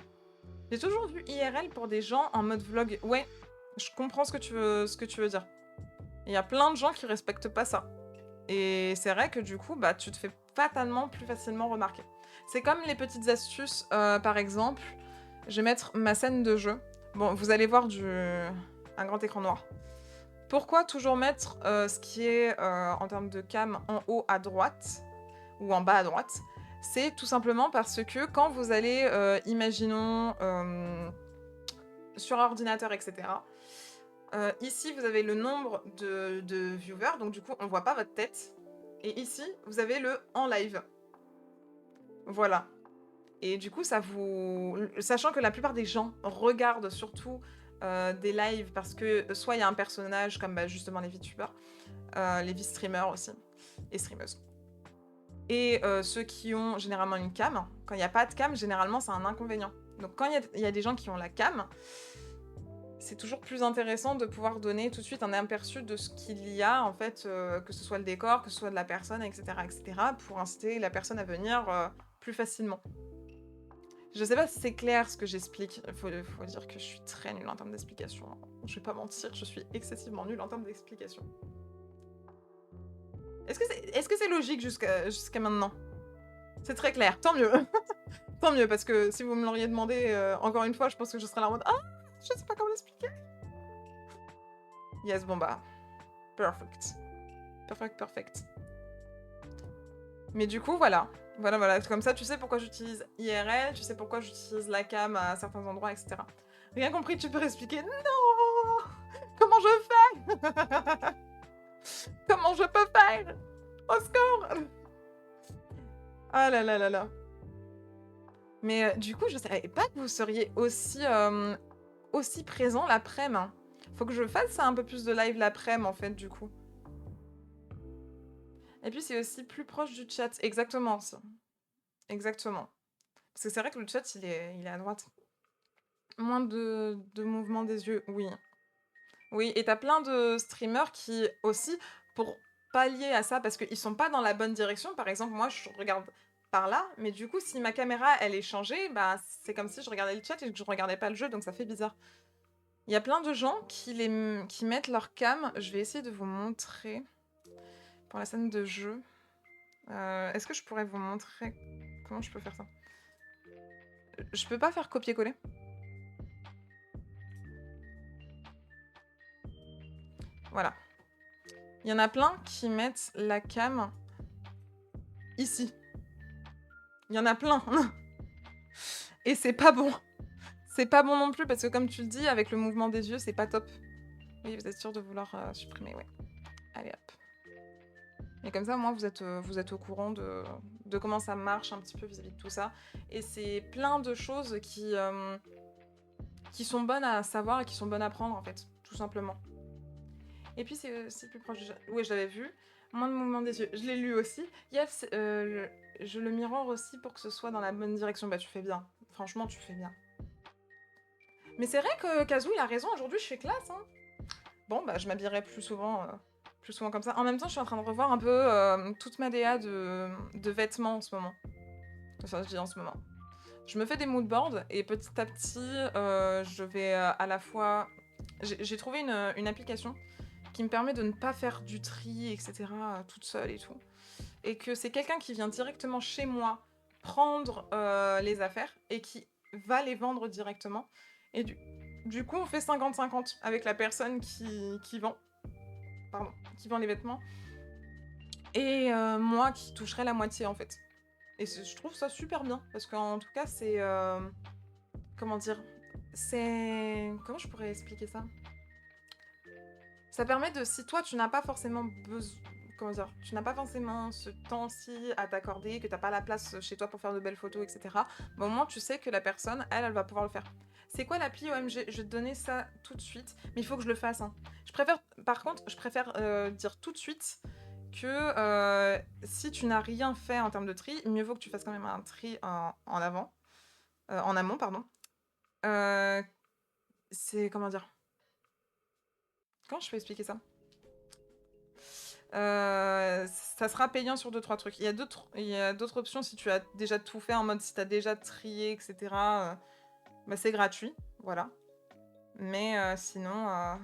J'ai toujours vu IRL pour des gens en mode vlog. Ouais, je comprends ce que tu veux dire. Il y a plein de gens qui respectent pas ça. Et c'est vrai que du coup, bah, tu te fais fatalement plus facilement remarquer. C'est comme les petites astuces, par exemple, je vais mettre ma scène de jeu. Bon, vous allez voir un grand écran noir. Pourquoi toujours mettre ce qui est en termes de cam en haut à droite ou en bas à droite? C'est tout simplement parce que quand vous allez, imaginons, sur ordinateur, etc., ici, vous avez le nombre de viewers, donc du coup, on voit pas votre tête. Et ici, vous avez le en live. Voilà. Et du coup, ça vous... Sachant que la plupart des gens regardent surtout des lives parce que soit il y a un personnage comme bah, justement les VTubers, les V-streamers aussi, et streameuses. Et ceux qui ont généralement une cam, quand il n'y a pas de cam, généralement c'est un inconvénient. Donc quand il y a des gens qui ont la cam, c'est toujours plus intéressant de pouvoir donner tout de suite un aperçu de ce qu'il y a, en fait, que ce soit le décor, que ce soit de la personne, etc., pour inciter la personne à venir plus facilement. Je sais pas si c'est clair ce que j'explique. Faut dire que je suis très nulle en termes d'explication. Je vais pas mentir, je suis excessivement nulle en termes d'explication. Est-ce que c'est logique jusqu'à maintenant? C'est très clair, tant mieux. Tant mieux, parce que si vous me l'auriez demandé encore une fois, je pense que je serais là en mode « Ah, je sais pas comment l'expliquer !» Yes, bon bah, perfect. Perfect. Mais du coup, voilà. Voilà. Comme ça, tu sais pourquoi j'utilise IRL, tu sais pourquoi j'utilise la cam à certains endroits, etc. Rien compris, tu peux expliquer? Non! Comment je fais? Comment je peux faire? Au secours! Ah là là là là. Mais du coup, je savais pas que vous seriez aussi présent l'après-midi. Faut que je fasse ça un peu plus de live l'après-midi, en fait, du coup. Et puis, c'est aussi plus proche du chat. Exactement, ça. Exactement. Parce que c'est vrai que le chat, il est à droite. Moins de mouvement des yeux, oui. Oui, et t'as plein de streamers qui aussi, pour pallier à ça, parce qu'ils sont pas dans la bonne direction, par exemple, moi, je regarde par là, mais du coup, si ma caméra, elle est changée, bah, c'est comme si je regardais le chat et que je regardais pas le jeu, donc ça fait bizarre. Il y a plein de gens qui mettent leur cam. Je vais essayer de vous montrer pour la scène de jeu. Est-ce que je pourrais vous montrer comment je peux faire ça? Je peux pas faire copier-coller? Voilà. Il y en a plein qui mettent la cam ici. Il y en a plein. Et c'est pas bon. C'est pas bon non plus parce que comme tu le dis, avec le mouvement des yeux, c'est pas top. Oui, vous êtes sûr de vouloir supprimer, ouais. Allez hop. Et comme ça, moi, vous êtes au courant de comment ça marche un petit peu vis-à-vis de tout ça. Et c'est plein de choses qui sont bonnes à savoir et qui sont bonnes à prendre, en fait, tout simplement. Et puis, c'est plus proche. Oui, je l'avais vu. Moins de mouvement des yeux. Je l'ai lu aussi. Yes, je le mirror aussi pour que ce soit dans la bonne direction. Bah, tu fais bien. Franchement, tu fais bien. Mais c'est vrai que Kazoo, il a raison. Aujourd'hui, je fais classe, hein. Bon, bah, je m'habillerai plus souvent comme ça. En même temps, je suis en train de revoir un peu toute ma DA de vêtements en ce moment. Enfin, je dis en ce moment. Je me fais des moodboards et petit à petit, je vais à la fois... J'ai trouvé une application qui me permet de ne pas faire du tri, etc., toute seule et tout. Et que c'est quelqu'un qui vient directement chez moi prendre les affaires et qui va les vendre directement. Et du coup, on fait 50-50 avec la personne qui vend. Pardon, qui vend les vêtements. Et moi qui toucherai la moitié, en fait. Et je trouve ça super bien. Parce qu'en tout cas, c'est... comment dire? C'est... Comment je pourrais expliquer ça? Ça permet de... Si toi, tu n'as pas forcément besoin... Comment dire? Tu n'as pas forcément ce temps-ci à t'accorder, que t'as pas la place chez toi pour faire de belles photos, etc. Bah, au moins, tu sais que la personne, elle va pouvoir le faire. C'est quoi l'appli OMG? Je vais te donner ça tout de suite. Mais il faut que je le fasse, hein. Par contre, je préfère dire tout de suite que si tu n'as rien fait en termes de tri, mieux vaut que tu fasses quand même un tri en amont, pardon. C'est... Comment dire? Comment je peux expliquer ça? Ça sera payant sur 2-3 trucs. Il y a d'autres options si tu as déjà tout fait, en mode si tu as déjà trié, etc. Bah, c'est gratuit, voilà. Mais sinon...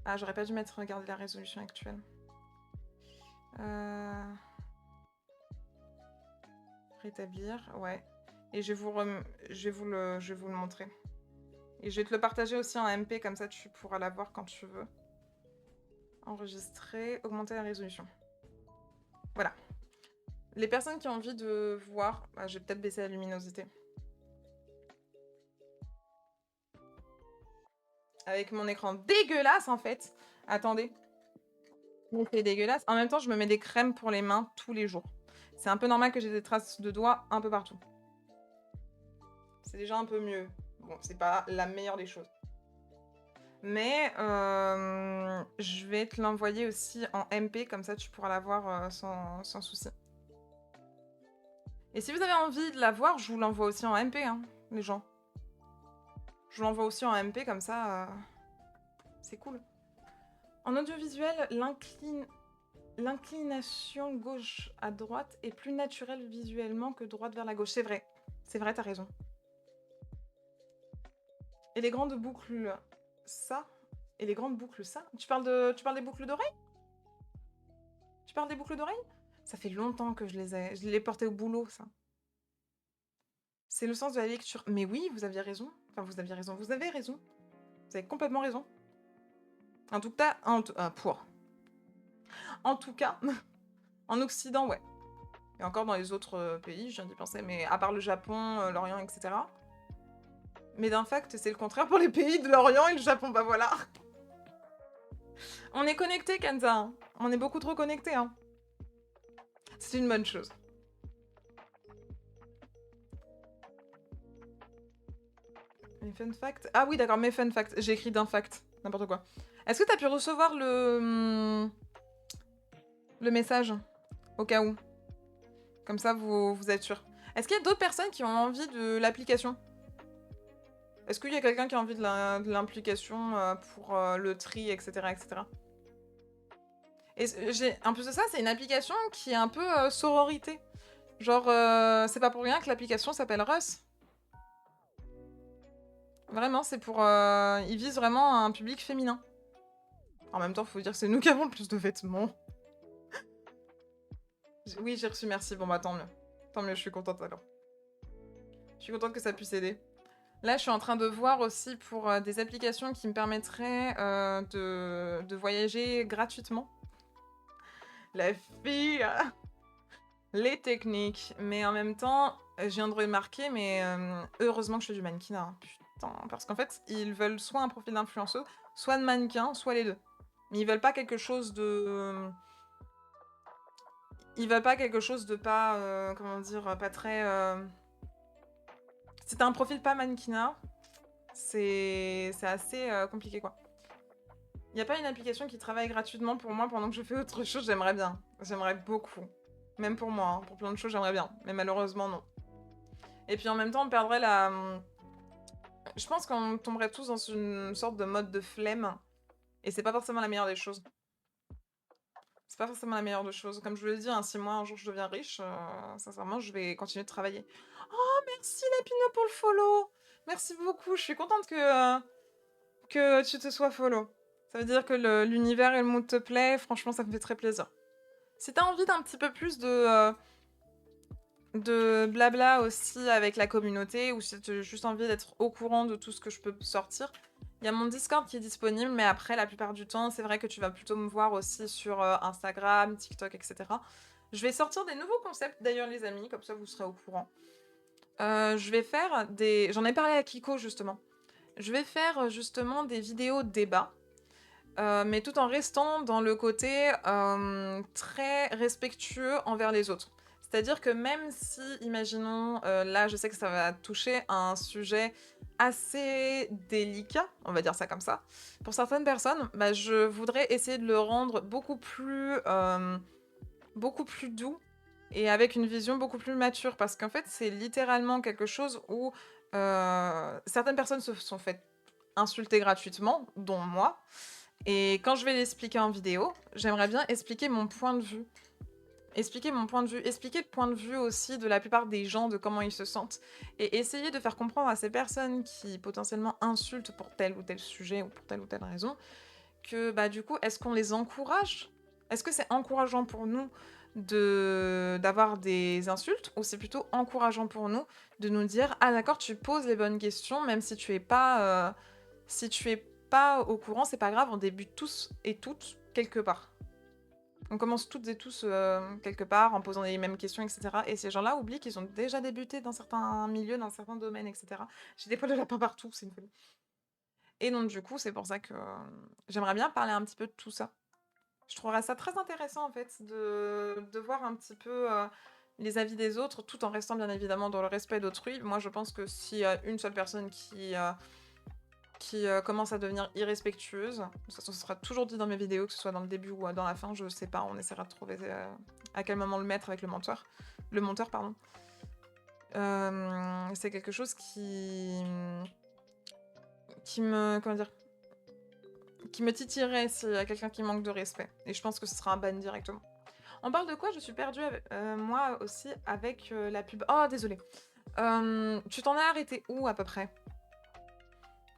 Ah, j'aurais pas dû mettre regarder la résolution actuelle. Rétablir, ouais. Et je vais vous le montrer. Et je vais te le partager aussi en MP, comme ça tu pourras la voir quand tu veux. Enregistrer, augmenter la résolution. Voilà. Les personnes qui ont envie de voir... Bah, je vais peut-être baisser la luminosité. Avec mon écran dégueulasse, en fait. Attendez. C'est dégueulasse. En même temps, je me mets des crèmes pour les mains tous les jours. C'est un peu normal que j'ai des traces de doigts un peu partout. C'est déjà un peu mieux. Bon, c'est pas la meilleure des choses. Mais je vais te l'envoyer aussi en MP, comme ça tu pourras la voir sans souci. Et si vous avez envie de la voir, je vous l'envoie aussi en MP, hein, les gens. Je vous l'envoie aussi en MP, comme ça, c'est cool. En audiovisuel, l'inclination gauche à droite est plus naturelle visuellement que droite vers la gauche. C'est vrai, t'as raison. Et les grandes boucles, ça. Et les grandes boucles, ça. Tu parles des boucles d'oreilles? Tu parles des boucles d'oreilles? Ça fait longtemps que je l'ai porté au boulot, ça. C'est le sens de la lecture. Mais oui, vous aviez raison. Enfin, vous aviez raison. Vous avez raison. Vous avez complètement raison. En tout cas, en tout cas, en Occident, ouais. Et encore dans les autres pays, je viens d'y penser, mais à part le Japon, l'Orient, etc. Mais d'un fact, c'est le contraire pour les pays de l'Orient et le Japon, bah voilà. On est connectés, Kenza. On est beaucoup trop connectés, hein. C'est une bonne chose. Mes fun facts. Ah oui, d'accord, mes fun facts. J'ai écrit d'un fact. N'importe quoi. Est-ce que t'as pu recevoir le message? Au cas où. Comme ça, vous êtes sûr. Est-ce qu'il y a d'autres personnes qui ont envie de l'application? Est-ce qu'il y a quelqu'un qui a envie de l'implication pour le tri, etc., etc. Et en plus de ça, c'est une application qui est un peu sororité. Genre, c'est pas pour rien que l'application s'appelle Russ. Vraiment, c'est pour... ils visent vraiment un public féminin. En même temps, faut dire que c'est nous qui avons le plus de vêtements. Oui, j'ai reçu, merci. Bon, bah tant mieux. Tant mieux, je suis contente alors. Je suis contente que ça puisse aider. Là, je suis en train de voir aussi pour des applications qui me permettraient de voyager gratuitement. La fille, les techniques. Mais en même temps, je viens de remarquer, mais heureusement que je fais du mannequinat, hein. Putain, parce qu'en fait, ils veulent soit un profil d'influenceuse, soit de mannequin, soit les deux. Mais ils veulent pas quelque chose de... Ils veulent pas quelque chose de pas... comment dire, pas très... Si t'as un profil pas mannequinat, c'est assez compliqué, quoi. Il n'y a pas une application qui travaille gratuitement pour moi pendant que je fais autre chose, j'aimerais bien. J'aimerais beaucoup. Même pour moi, hein, pour plein de choses, j'aimerais bien. Mais malheureusement, non. Et puis en même temps, on perdrait la... Je pense qu'on tomberait tous dans une sorte de mode de flemme. Et c'est pas forcément la meilleure des choses. C'est pas forcément la meilleure des choses. Comme je vous l'ai dit, hein, si moi un jour je deviens riche, sincèrement, je vais continuer de travailler. Oh, merci Lapino pour le follow. Merci beaucoup. Je suis contente que tu te sois follow. Ça veut dire que l'univers et le mood te plaît. Franchement, ça me fait très plaisir. Si t'as envie d'un petit peu plus de blabla aussi avec la communauté, ou si tu as juste envie d'être au courant de tout ce que je peux sortir, il y a mon Discord qui est disponible, mais après, la plupart du temps, c'est vrai que tu vas plutôt me voir aussi sur Instagram, TikTok, etc. Je vais sortir des nouveaux concepts d'ailleurs, les amis, comme ça vous serez au courant. Je vais faire des... J'en ai parlé à Kiko, justement. Je vais faire justement des vidéos débat. Mais tout en restant dans le côté très respectueux envers les autres. C'est-à-dire que même si, imaginons, là je sais que ça va toucher à un sujet assez délicat, on va dire ça comme ça, pour certaines personnes, bah, je voudrais essayer de le rendre beaucoup plus doux et avec une vision beaucoup plus mature, parce qu'en fait c'est littéralement quelque chose où certaines personnes se sont faites insulter gratuitement, dont moi. Et quand je vais l'expliquer en vidéo, j'aimerais bien expliquer mon point de vue. Expliquer mon point de vue, expliquer le point de vue aussi de la plupart des gens, de comment ils se sentent. Et essayer de faire comprendre à ces personnes qui potentiellement insultent pour tel ou tel sujet ou pour telle ou telle raison, que bah du coup, est-ce qu'on les encourage? Est-ce que c'est encourageant pour nous d'avoir des insultes, ou c'est plutôt encourageant pour nous de nous dire ah d'accord, tu poses les bonnes questions même si tu es pas au courant, c'est pas grave, on débute tous et toutes quelque part. On commence toutes et tous quelque part en posant les mêmes questions, etc. Et ces gens-là oublient qu'ils ont déjà débuté dans certains milieux, dans certains domaines, etc. J'ai des poils de lapin partout, c'est une folie. Et donc du coup, c'est pour ça que j'aimerais bien parler un petit peu de tout ça. Je trouverais ça très intéressant en fait de voir un petit peu les avis des autres, tout en restant bien évidemment dans le respect d'autrui. Moi, je pense que s'il y a une seule personne qui commence à devenir irrespectueuse. De toute façon, ce sera toujours dit dans mes vidéos, que ce soit dans le début ou dans la fin, je sais pas, on essaiera de trouver à quel moment le mettre avec le monteur. Le monteur, pardon. C'est quelque chose qui me... Comment dire, qui me titillerait s'il y a quelqu'un qui manque de respect. Et je pense que ce sera un ban directement. On parle de quoi? Je suis perdue, moi aussi, avec la pub. Oh, désolée. Tu t'en as arrêté où, à peu près?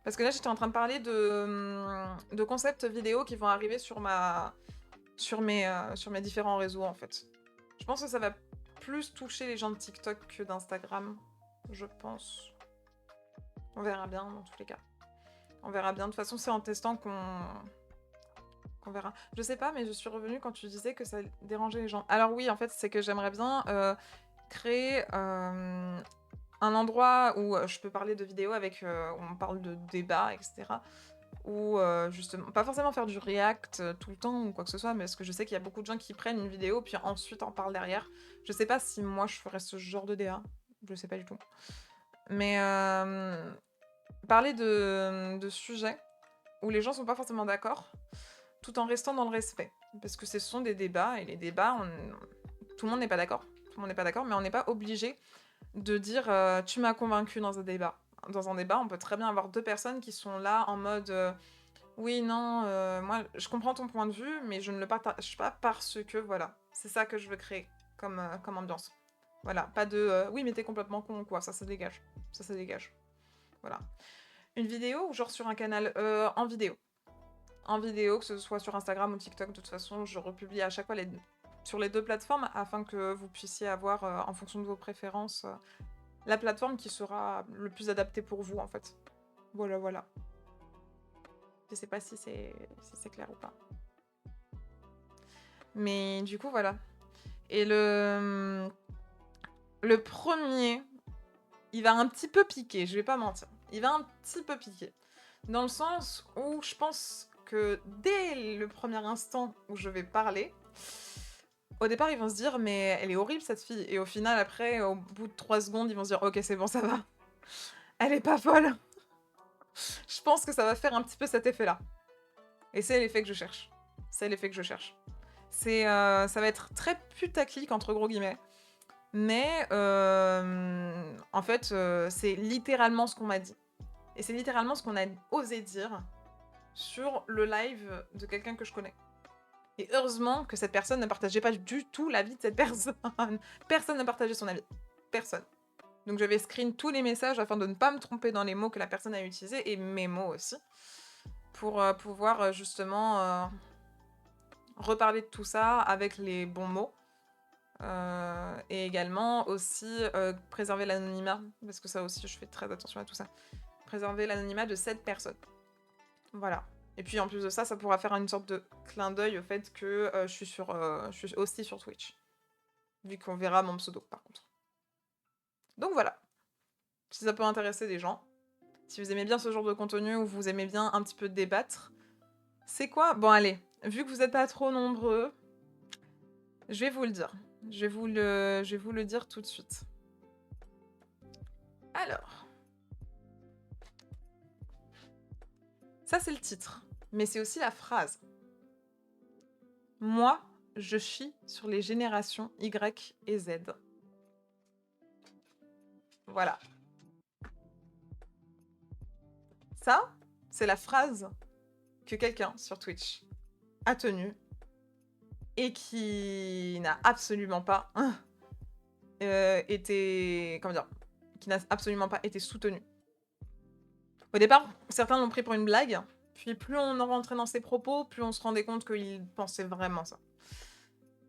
Parce que là, j'étais en train de parler de concepts vidéo qui vont arriver sur mes différents réseaux, en fait. Je pense que ça va plus toucher les gens de TikTok que d'Instagram, je pense. On verra bien, dans tous les cas. On verra bien. De toute façon, c'est en testant qu'on verra. Je sais pas, mais je suis revenue quand tu disais que ça dérangeait les gens. Alors oui, en fait, c'est que j'aimerais bien créer un endroit où je peux parler de vidéos avec... où on parle de débats, etc. Ou justement, pas forcément faire du react tout le temps ou quoi que ce soit, mais parce que je sais qu'il y a beaucoup de gens qui prennent une vidéo puis ensuite en parlent derrière. Je sais pas si moi je ferais ce genre de DA, je sais pas du tout. Mais parler de sujets où les gens sont pas forcément d'accord, tout en restant dans le respect. Parce que ce sont des débats, et les débats, tout le monde n'est pas d'accord. Tout le monde n'est pas d'accord, mais on n'est pas obligé de dire tu m'as convaincu dans un débat. Dans un débat, on peut très bien avoir deux personnes qui sont là en mode oui, non, moi je comprends ton point de vue, mais je ne le partage pas parce que voilà, c'est ça que je veux créer comme ambiance. Voilà, pas de oui, mais t'es complètement con ou quoi, ça dégage. Ça dégage. Voilà. Une vidéo ou genre sur un canal en vidéo. En vidéo, que ce soit sur Instagram ou TikTok, de toute façon, je republie à chaque fois sur les deux plateformes afin que vous puissiez avoir, en fonction de vos préférences, la plateforme qui sera le plus adaptée pour vous, en fait. Voilà, voilà. Je sais pas si c'est clair ou pas. Mais du coup, voilà. Et le premier, il va un petit peu piquer, je vais pas mentir. Il va un petit peu piquer. Dans le sens où je pense que dès le premier instant où je vais parler, au départ, ils vont se dire, mais elle est horrible cette fille. Et au final, après, au bout de 3 secondes, ils vont se dire, ok, c'est bon, ça va. Elle est pas folle. Je pense que ça va faire un petit peu cet effet-là. Et c'est l'effet que je cherche. C'est l'effet que je cherche. Ça va être très putaclic, entre gros guillemets. Mais en fait, c'est littéralement ce qu'on m'a dit. Et c'est littéralement ce qu'on a osé dire sur le live de quelqu'un que je connais. Et heureusement que cette personne ne partageait pas du tout l'avis de cette personne. Personne n'a partagé son avis. Personne. Donc j'avais screen tous les messages afin de ne pas me tromper dans les mots que la personne a utilisés, et mes mots aussi, pour pouvoir justement reparler de tout ça avec les bons mots. Et également aussi préserver l'anonymat, parce que ça aussi je fais très attention à tout ça. Préserver l'anonymat de cette personne. Voilà. Et puis en plus de ça, ça pourra faire une sorte de clin d'œil au fait que je suis aussi sur Twitch. Vu qu'on verra mon pseudo par contre. Donc voilà. Si ça peut intéresser des gens. Si vous aimez bien ce genre de contenu ou vous aimez bien un petit peu débattre. C'est quoi? Bon allez, vu que vous n'êtes pas trop nombreux, je vais vous le dire. Je vais vous le dire tout de suite. Alors. Ça c'est le titre. Mais c'est aussi la phrase. Moi, je chie sur les générations Y et Z. Voilà. Ça, c'est la phrase que quelqu'un sur Twitch a tenue et qui n'a absolument pas été... Comment dire? Qui n'a absolument pas été soutenue. Au départ, certains l'ont pris pour une blague, puis plus on en rentrait dans ses propos, plus on se rendait compte qu'il pensait vraiment ça.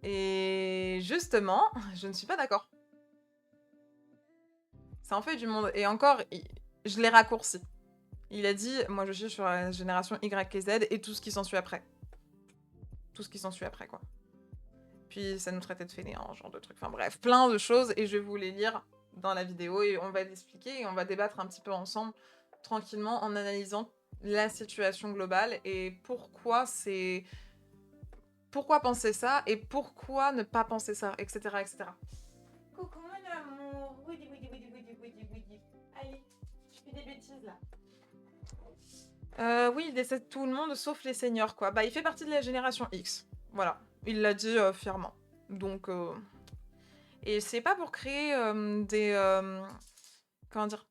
Et justement, je ne suis pas d'accord. Ça en fait du monde. Et encore, je l'ai raccourci. Il a dit, moi je suis sur la génération Y et Z et tout ce qui s'ensuit après. Tout ce qui s'ensuit après, quoi. Puis ça nous traitait de fainéants, genre de trucs. Enfin bref, plein de choses et je vais vous les lire dans la vidéo et on va l'expliquer et on va débattre un petit peu ensemble, tranquillement, en analysant la situation globale et pourquoi c'est... Pourquoi penser ça et pourquoi ne pas penser ça, etc. etc. Coucou mon amour, oui. Allez, je fais des bêtises là. Oui, il décède tout le monde sauf les seniors, quoi. Bah, il fait partie de la génération X. Voilà. Il l'a dit fièrement. Donc, et c'est pas pour créer des... comment dire?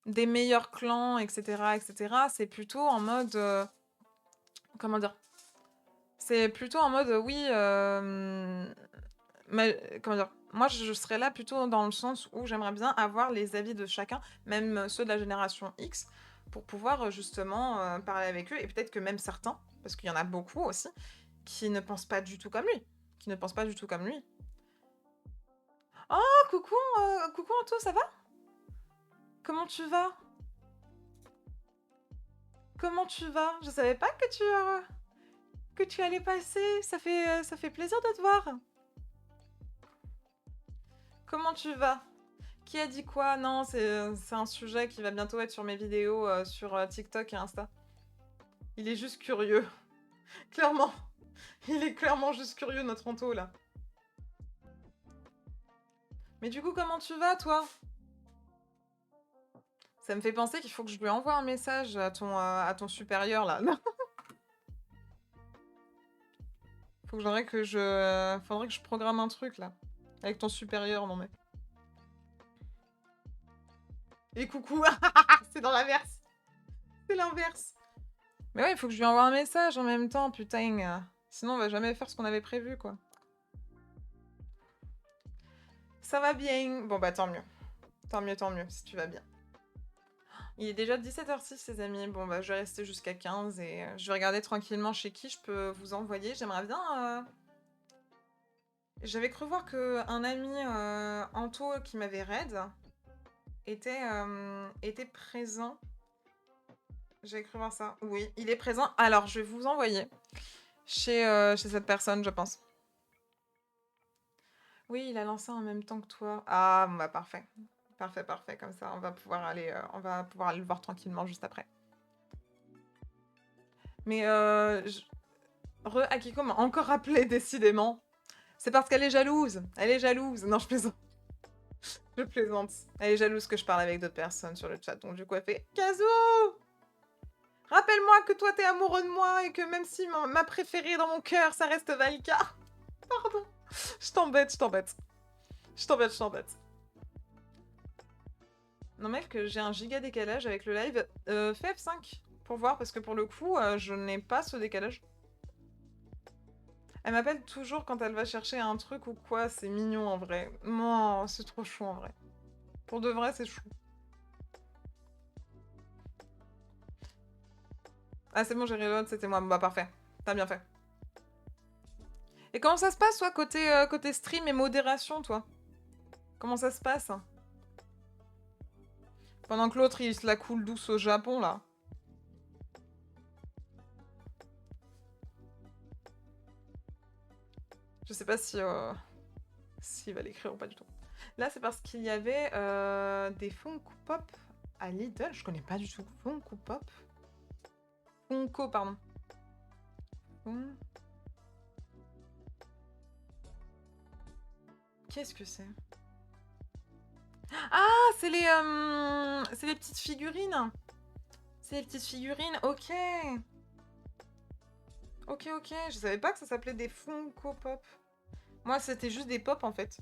Des meilleurs clans, etc., etc. C'est plutôt en mode... comment dire? C'est plutôt en mode, oui... mais, comment dire? Moi, je serais là plutôt dans le sens où j'aimerais bien avoir les avis de chacun, même ceux de la génération X, pour pouvoir justement parler avec eux, et peut-être que même certains, parce qu'il y en a beaucoup aussi, qui ne pensent pas du tout comme lui. Qui ne pensent pas du tout comme lui. Oh, coucou, coucou Anto, ça va? Comment tu vas? Comment tu vas? Je savais pas que tu allais passer. Ça fait plaisir de te voir. Comment tu vas? Qui a dit quoi? Non, c'est un sujet qui va bientôt être sur mes vidéos sur TikTok et Insta. Il est juste curieux. Clairement. Il est clairement juste curieux, notre Anto, là. Mais du coup, comment tu vas, toi? Ça me fait penser qu'il faut que je lui envoie un message à ton supérieur, là. Faudrait que je programme un truc, là. Avec ton supérieur, non mais... Et coucou. C'est dans l'inverse. C'est l'inverse. Mais ouais, il faut que je lui envoie un message en même temps, putain. Sinon, on va jamais faire ce qu'on avait prévu, quoi. Ça va bien. Bon, bah, tant mieux. Tant mieux, si tu vas bien. Il est déjà 17h06, les amis. Bon, bah, je vais rester jusqu'à 15 et je vais regarder tranquillement chez qui je peux vous envoyer. J'aimerais bien... J'avais cru voir qu'un ami Anto qui m'avait raid était présent. J'ai cru voir ça. Oui, il est présent. Alors, je vais vous envoyer chez cette personne, je pense. Oui, il a lancé en même temps que toi. Ah, bon, bah parfait. Parfait, parfait. Comme ça, on va pouvoir aller le voir tranquillement juste après. Mais Akiko m'a encore rappelé, décidément. C'est parce qu'elle est jalouse. Elle est jalouse. Non, je plaisante. Je plaisante. Elle est jalouse que je parle avec d'autres personnes sur le chat. Donc du coup, elle fait Kazoo, rappelle-moi que toi, t'es amoureux de moi et que même si ma préférée dans mon cœur, ça reste Valka. Pardon. Je t'embête, je t'embête. Je t'embête, je t'embête. Non mec, j'ai un giga décalage avec le live. Fais F5 pour voir, parce que pour le coup, je n'ai pas ce décalage. Elle m'appelle toujours quand elle va chercher un truc ou quoi, c'est mignon en vrai. Non, c'est trop chou en vrai. Pour de vrai, c'est chou. Ah c'est bon, j'ai reload, c'était moi. Bah parfait, t'as bien fait. Et comment ça se passe, toi, côté stream et modération, toi? Comment ça se passe? Pendant que l'autre, il se la coule douce au Japon, là. Je sais pas si... s'il va l'écrire ou pas du tout. Là, c'est parce qu'il y avait des Funko Pop à Lidl. Je connais pas du tout. Funko Pop. Funko, pardon. Qu'est-ce que c'est? Ah, c'est les petites figurines. C'est les petites figurines, ok. Ok, ok. Je savais pas que ça s'appelait des Funko Pop. Moi, c'était juste des pop, en fait.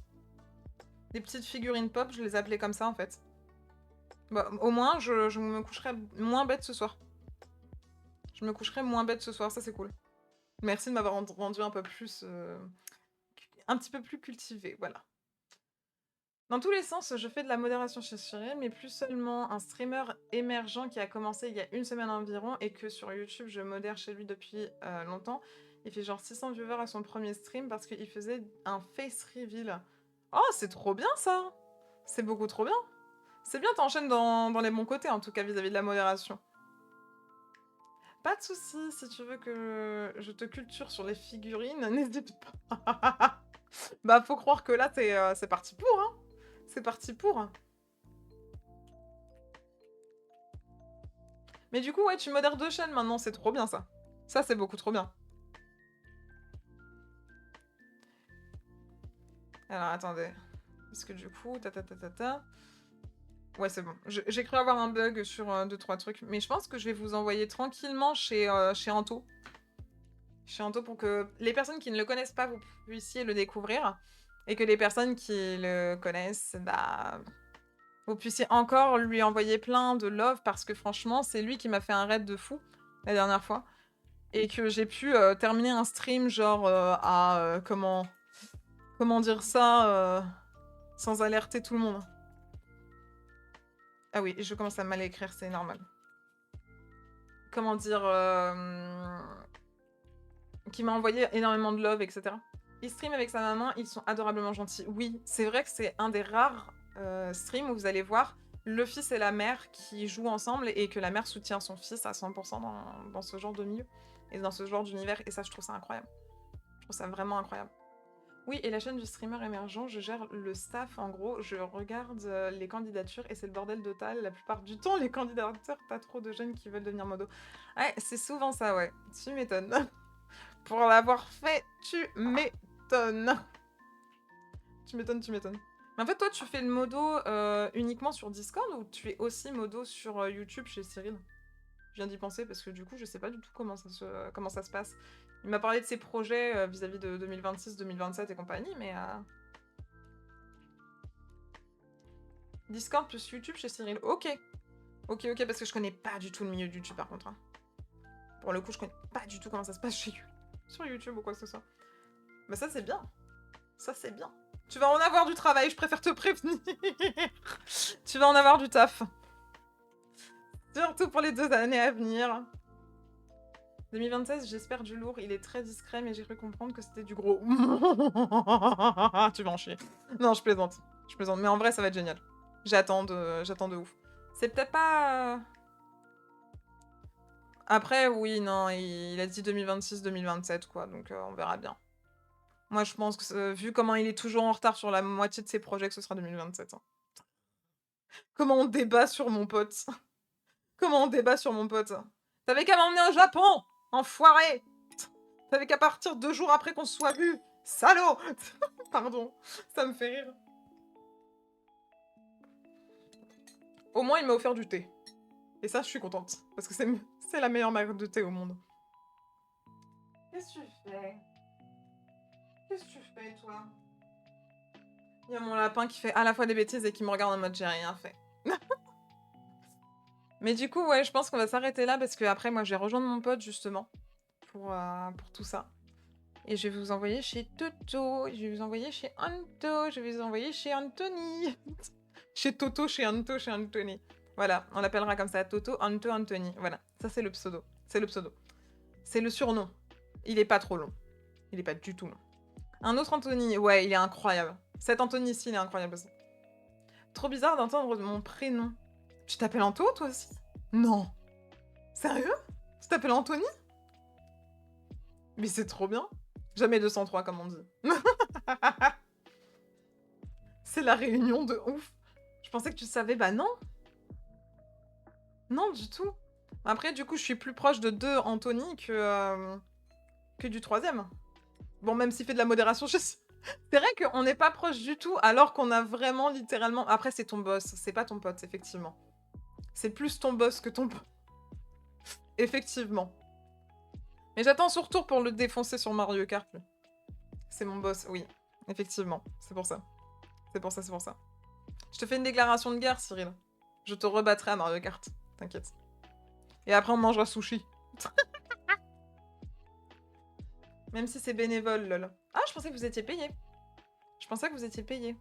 Des petites figurines pop, je les appelais comme ça, en fait. Bah, au moins, je me coucherai moins bête ce soir. Je me coucherai moins bête ce soir, ça c'est cool. Merci de m'avoir rendu un peu plus... un petit peu plus cultivé, voilà. Dans tous les sens, je fais de la modération chez Cyril, mais plus seulement un streamer émergent qui a commencé il y a une semaine environ et que sur YouTube je modère chez lui depuis longtemps. Il fait genre 600 viewers à son premier stream parce qu'il faisait un face reveal. Oh, c'est trop bien ça! C'est beaucoup trop bien! C'est bien, t'enchaînes dans les bons côtés en tout cas vis-à-vis de la modération. Pas de soucis, si tu veux que je te culture sur les figurines, n'hésite pas. Bah faut croire que là c'est parti pour, hein. C'est parti pour. Mais du coup, ouais, tu modères 2 chaînes maintenant, c'est trop bien ça. Ça, c'est beaucoup trop bien. Alors, attendez. Parce que du coup, Ouais, c'est bon. J'ai cru avoir un bug sur 2-3 trucs. Mais je pense que je vais vous envoyer tranquillement chez Anto. Chez Anto pour que les personnes qui ne le connaissent pas, vous puissiez le découvrir. Et que les personnes qui le connaissent, bah... vous puissiez encore lui envoyer plein de love parce que franchement, c'est lui qui m'a fait un raid de fou la dernière fois. Et que j'ai pu terminer un stream genre à... comment dire ça sans alerter tout le monde. Ah oui, je commence à mal écrire, c'est normal. Comment dire... qui m'a envoyé énormément de love, etc. Il stream avec sa maman, ils sont adorablement gentils. Oui, c'est vrai que c'est un des rares streams où vous allez voir le fils et la mère qui jouent ensemble et que la mère soutient son fils à 100% dans ce genre de milieu et dans ce genre d'univers. Et ça, je trouve ça incroyable. Je trouve ça vraiment incroyable. Oui, et la chaîne du streamer émergent, je gère le staff, en gros, je regarde les candidatures et c'est le bordel total. La plupart du temps, les candidatures, pas trop de jeunes qui veulent devenir modo. Ouais, c'est souvent ça, ouais. Tu m'étonnes. Pour l'avoir fait, tu m'étonnes. Tu m'étonnes, tu m'étonnes. Mais en fait, toi, tu fais le modo uniquement sur Discord ou tu es aussi modo sur YouTube chez Cyril? Je viens d'y penser parce que du coup, je sais pas du tout comment ça se passe. Il m'a parlé de ses projets vis-à-vis de 2026, 2027 et compagnie, mais... Discord plus YouTube chez Cyril. Ok. Ok, ok, parce que je connais pas du tout le milieu de YouTube par contre. Hein. Pour le coup, je connais pas du tout comment ça se passe sur YouTube ou quoi que ce soit. Bah ça, c'est bien. Ça, c'est bien. Tu vas en avoir du travail, je préfère te prévenir. Tu vas en avoir du taf. Surtout pour les 2 années à venir. 2026, j'espère du lourd. Il est très discret, mais j'ai cru comprendre que c'était du gros. Tu vas en chier. Non, je plaisante. Je plaisante. Mais en vrai, ça va être génial. J'attends de ouf. C'est peut-être pas... Après, oui, non, il a dit 2026-2027, quoi, donc on verra bien. Moi, je pense que, vu comment il est toujours en retard sur la moitié de ses projets, que ce sera 2027. Hein. Comment on débat sur mon pote? Comment on débat sur mon pote? T'avais qu'à m'emmener au Japon, enfoiré! T'avais qu'à partir 2 jours après qu'on se soit vu, salaud! Pardon, ça me fait rire. Au moins, il m'a offert du thé. Et ça, je suis contente, parce que c'est la meilleure marque de thé au monde. Qu'est-ce que tu fais? Qu'est-ce que tu fais, toi? Il y a mon lapin qui fait à la fois des bêtises et qui me regarde en mode j'ai rien fait. Mais du coup, ouais, je pense qu'on va s'arrêter là parce que après, moi, je vais rejoindre mon pote justement pour tout ça. Et je vais vous envoyer chez Toto, je vais vous envoyer chez Anto, je vais vous envoyer chez Anthony. Chez Toto, chez Anto, chez Anthony. Voilà, on l'appellera comme ça, Toto, Anto, Anthony. Voilà, ça c'est le pseudo. C'est le pseudo. C'est le surnom. Il est pas trop long. Il est pas du tout long. Un autre Anthony, ouais, il est incroyable. Cet Anthony ici, il est incroyable aussi. Trop bizarre d'entendre mon prénom. Tu t'appelles Anto, toi aussi? Non. Sérieux? Tu t'appelles Anthony? Mais c'est trop bien. Jamais 203, comme on dit. C'est la réunion de ouf. Je pensais que tu savais, bah non. Non, du tout. Après, du coup, je suis plus proche de 2 Anthony que du 3e. Bon, même s'il fait de la modération, je sais. C'est vrai qu'on n'est pas proche du tout, alors qu'on a vraiment littéralement... Après, c'est ton boss, c'est pas ton pote, effectivement. C'est plus ton boss que ton pote. Effectivement. Mais j'attends son retour pour le défoncer sur Mario Kart, lui. C'est mon boss, oui. Effectivement, c'est pour ça. C'est pour ça, c'est pour ça. Je te fais une déclaration de guerre, Cyril. Je te rebattrai à Mario Kart, t'inquiète. Et après, on mangera sushi. Même si c'est bénévole, lol. Ah, je pensais que vous étiez payé. Je pensais que vous étiez payé.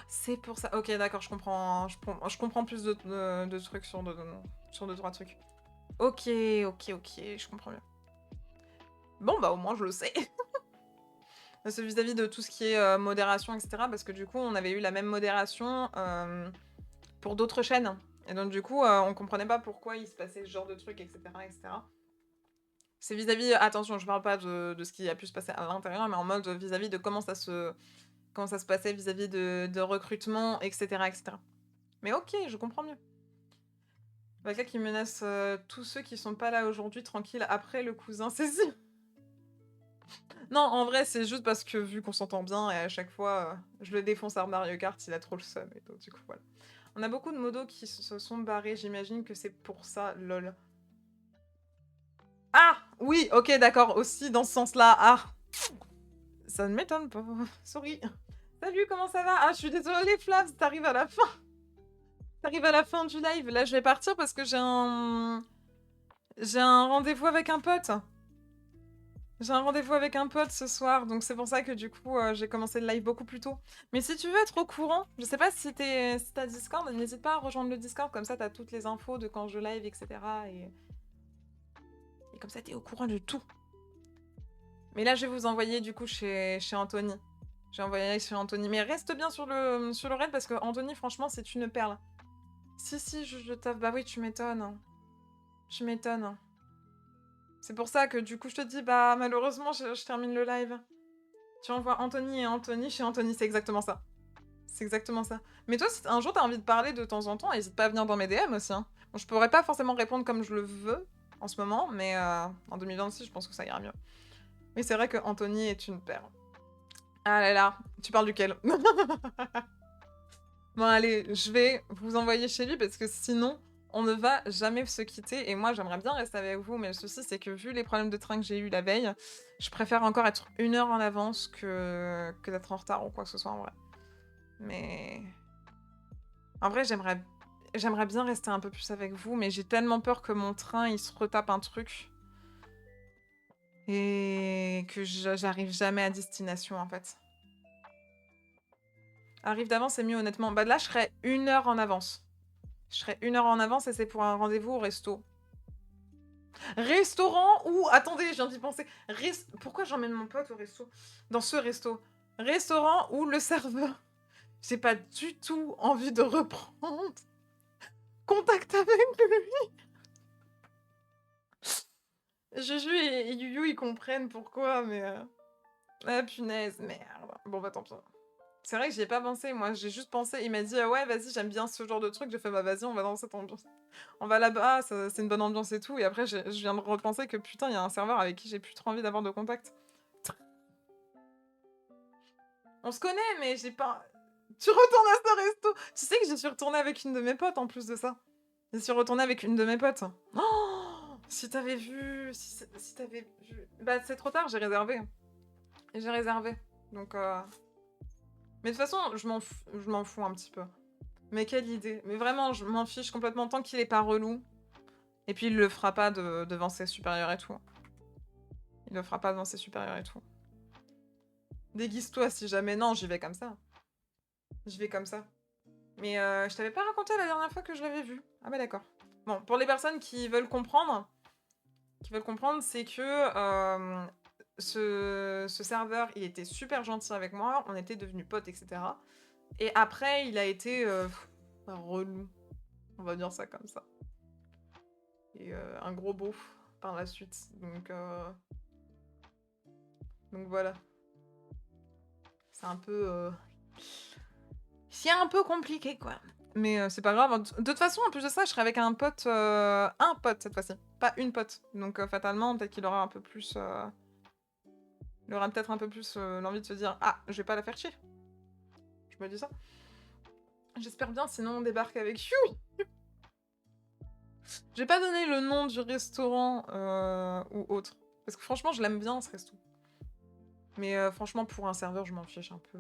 C'est pour ça. Ok, d'accord, je comprends. Je comprends plus de trucs sur 2-3 trucs. Ok, je comprends mieux. Bon, bah au moins je le sais. C'est vis-à-vis de tout ce qui est modération, etc. Parce que du coup, on avait eu la même modération pour d'autres chaînes. Et donc du coup, on comprenait pas pourquoi il se passait ce genre de trucs, etc. etc. C'est vis-à-vis... Attention, je parle pas de ce qui a pu se passer à l'intérieur, mais en mode vis-à-vis de comment ça se passait vis-à-vis de recrutement, etc., etc. Mais ok, je comprends mieux. Vaka qui menace tous ceux qui sont pas là aujourd'hui, tranquille, après le cousin saisi. Non, en vrai, c'est juste parce que vu qu'on s'entend bien, et à chaque fois, je le défonce à Mario Kart, il a trop le seum, et donc, du coup, voilà. On a beaucoup de modos qui se sont barrés, j'imagine que c'est pour ça, lol. Ah! Oui, ok, d'accord, aussi dans ce sens-là, ah! Ça ne m'étonne pas, sorry. Salut, comment ça va? Ah, je suis désolée, Flavs, t'arrives à la fin. T'arrives à la fin du live, là je vais partir parce que j'ai un rendez-vous avec un pote. J'ai un rendez-vous avec un pote ce soir, donc c'est pour ça que du coup j'ai commencé le live beaucoup plus tôt. Mais si tu veux être au courant, je sais pas si t'as Discord, n'hésite pas à rejoindre le Discord, comme ça t'as toutes les infos de quand je live, etc. Et comme ça t'es au courant de tout. Mais là je vais vous envoyer du coup chez Anthony. J'ai envoyé chez Anthony. Mais reste bien sur le raid parce que Anthony, franchement, c'est une perle. Si, je taffe. Bah oui, tu m'étonnes. Tu m'étonnes. C'est pour ça que du coup, je te dis, bah malheureusement, je termine le live. Tu envoies Anthony et Anthony chez Anthony, c'est exactement ça. C'est exactement ça. Mais toi, si un jour t'as envie de parler de temps en temps, n'hésite pas à venir dans mes DM aussi. Hein. Bon, je pourrais pas forcément répondre comme je le veux en ce moment, mais en 2026, je pense que ça ira mieux. Mais c'est vrai que Anthony est une perle. Ah là là, tu parles duquel? Bon allez, je vais vous envoyer chez lui parce que sinon, on ne va jamais se quitter. Et moi, j'aimerais bien rester avec vous, mais le souci, c'est que vu les problèmes de train que j'ai eu la veille, je préfère encore être 1 heure en avance que d'être en retard ou quoi que ce soit en vrai. Mais... En vrai, j'aimerais bien rester un peu plus avec vous, mais j'ai tellement peur que mon train, il se retape un truc. Et que j'arrive jamais à destination, en fait. Arrive d'avance, c'est mieux, honnêtement. Bah là, je serais 1 heure en avance. Je serais 1 heure en avance et c'est pour un rendez-vous au resto. Restaurant ou... Attendez, je viens d'y penser. Pourquoi j'emmène mon pote au resto? Dans ce resto. Restaurant où le serveur J'ai pas du tout envie de reprendre contact avec lui. Juju et Yuyu, ils comprennent pourquoi, mais ah punaise, merde. Bon bah tant pis. C'est vrai que j'y ai pas pensé, moi, j'ai juste pensé, il m'a dit: «Ah ouais, vas-y, j'aime bien ce genre de truc». J'ai fait: «Bah vas-y, on va dans cette ambiance. On va là-bas, c'est une bonne ambiance et tout», et après je viens de repenser que putain, il y a un serveur avec qui j'ai plus trop envie d'avoir de contact. On se connaît, mais j'ai pas tu retournes à ce resto! Tu sais que j'y suis retournée avec une de mes potes en plus de ça. J'y suis retournée avec une de mes potes. Oh, si t'avais vu, si tu vu. Bah c'est trop tard, j'ai réservé. J'ai réservé. Donc mais de toute façon, je m'en fous un petit peu. Mais quelle idée. Mais vraiment, je m'en fiche complètement tant qu'il est pas relou. Et puis il le fera pas devant ses supérieurs et tout. Il le fera pas devant ses supérieurs et tout. Déguise-toi si jamais. Non, j'y vais comme ça. J'y vais comme ça. Mais je t'avais pas raconté la dernière fois que je l'avais vu. Ah bah d'accord. Bon, pour les personnes qui veulent comprendre, c'est que ce serveur, il était super gentil avec moi, on était devenus potes, etc. Et après, il a été relou, on va dire ça comme ça. Et un gros beauf par la suite. Donc voilà. C'est un peu... C'est un peu compliqué, quoi. Mais c'est pas grave. De toute façon, en plus de ça, je serai avec un pote cette fois-ci. Pas une pote. Donc fatalement, peut-être qu'il aura un peu plus... Il aura peut-être un peu plus l'envie de se dire: «Ah, je vais pas la faire chier». Je me dis ça. J'espère bien, sinon on débarque avec You. J'ai pas donné le nom du restaurant ou autre. Parce que franchement, je l'aime bien, ce resto. Mais franchement, pour un serveur, je m'en fiche un peu.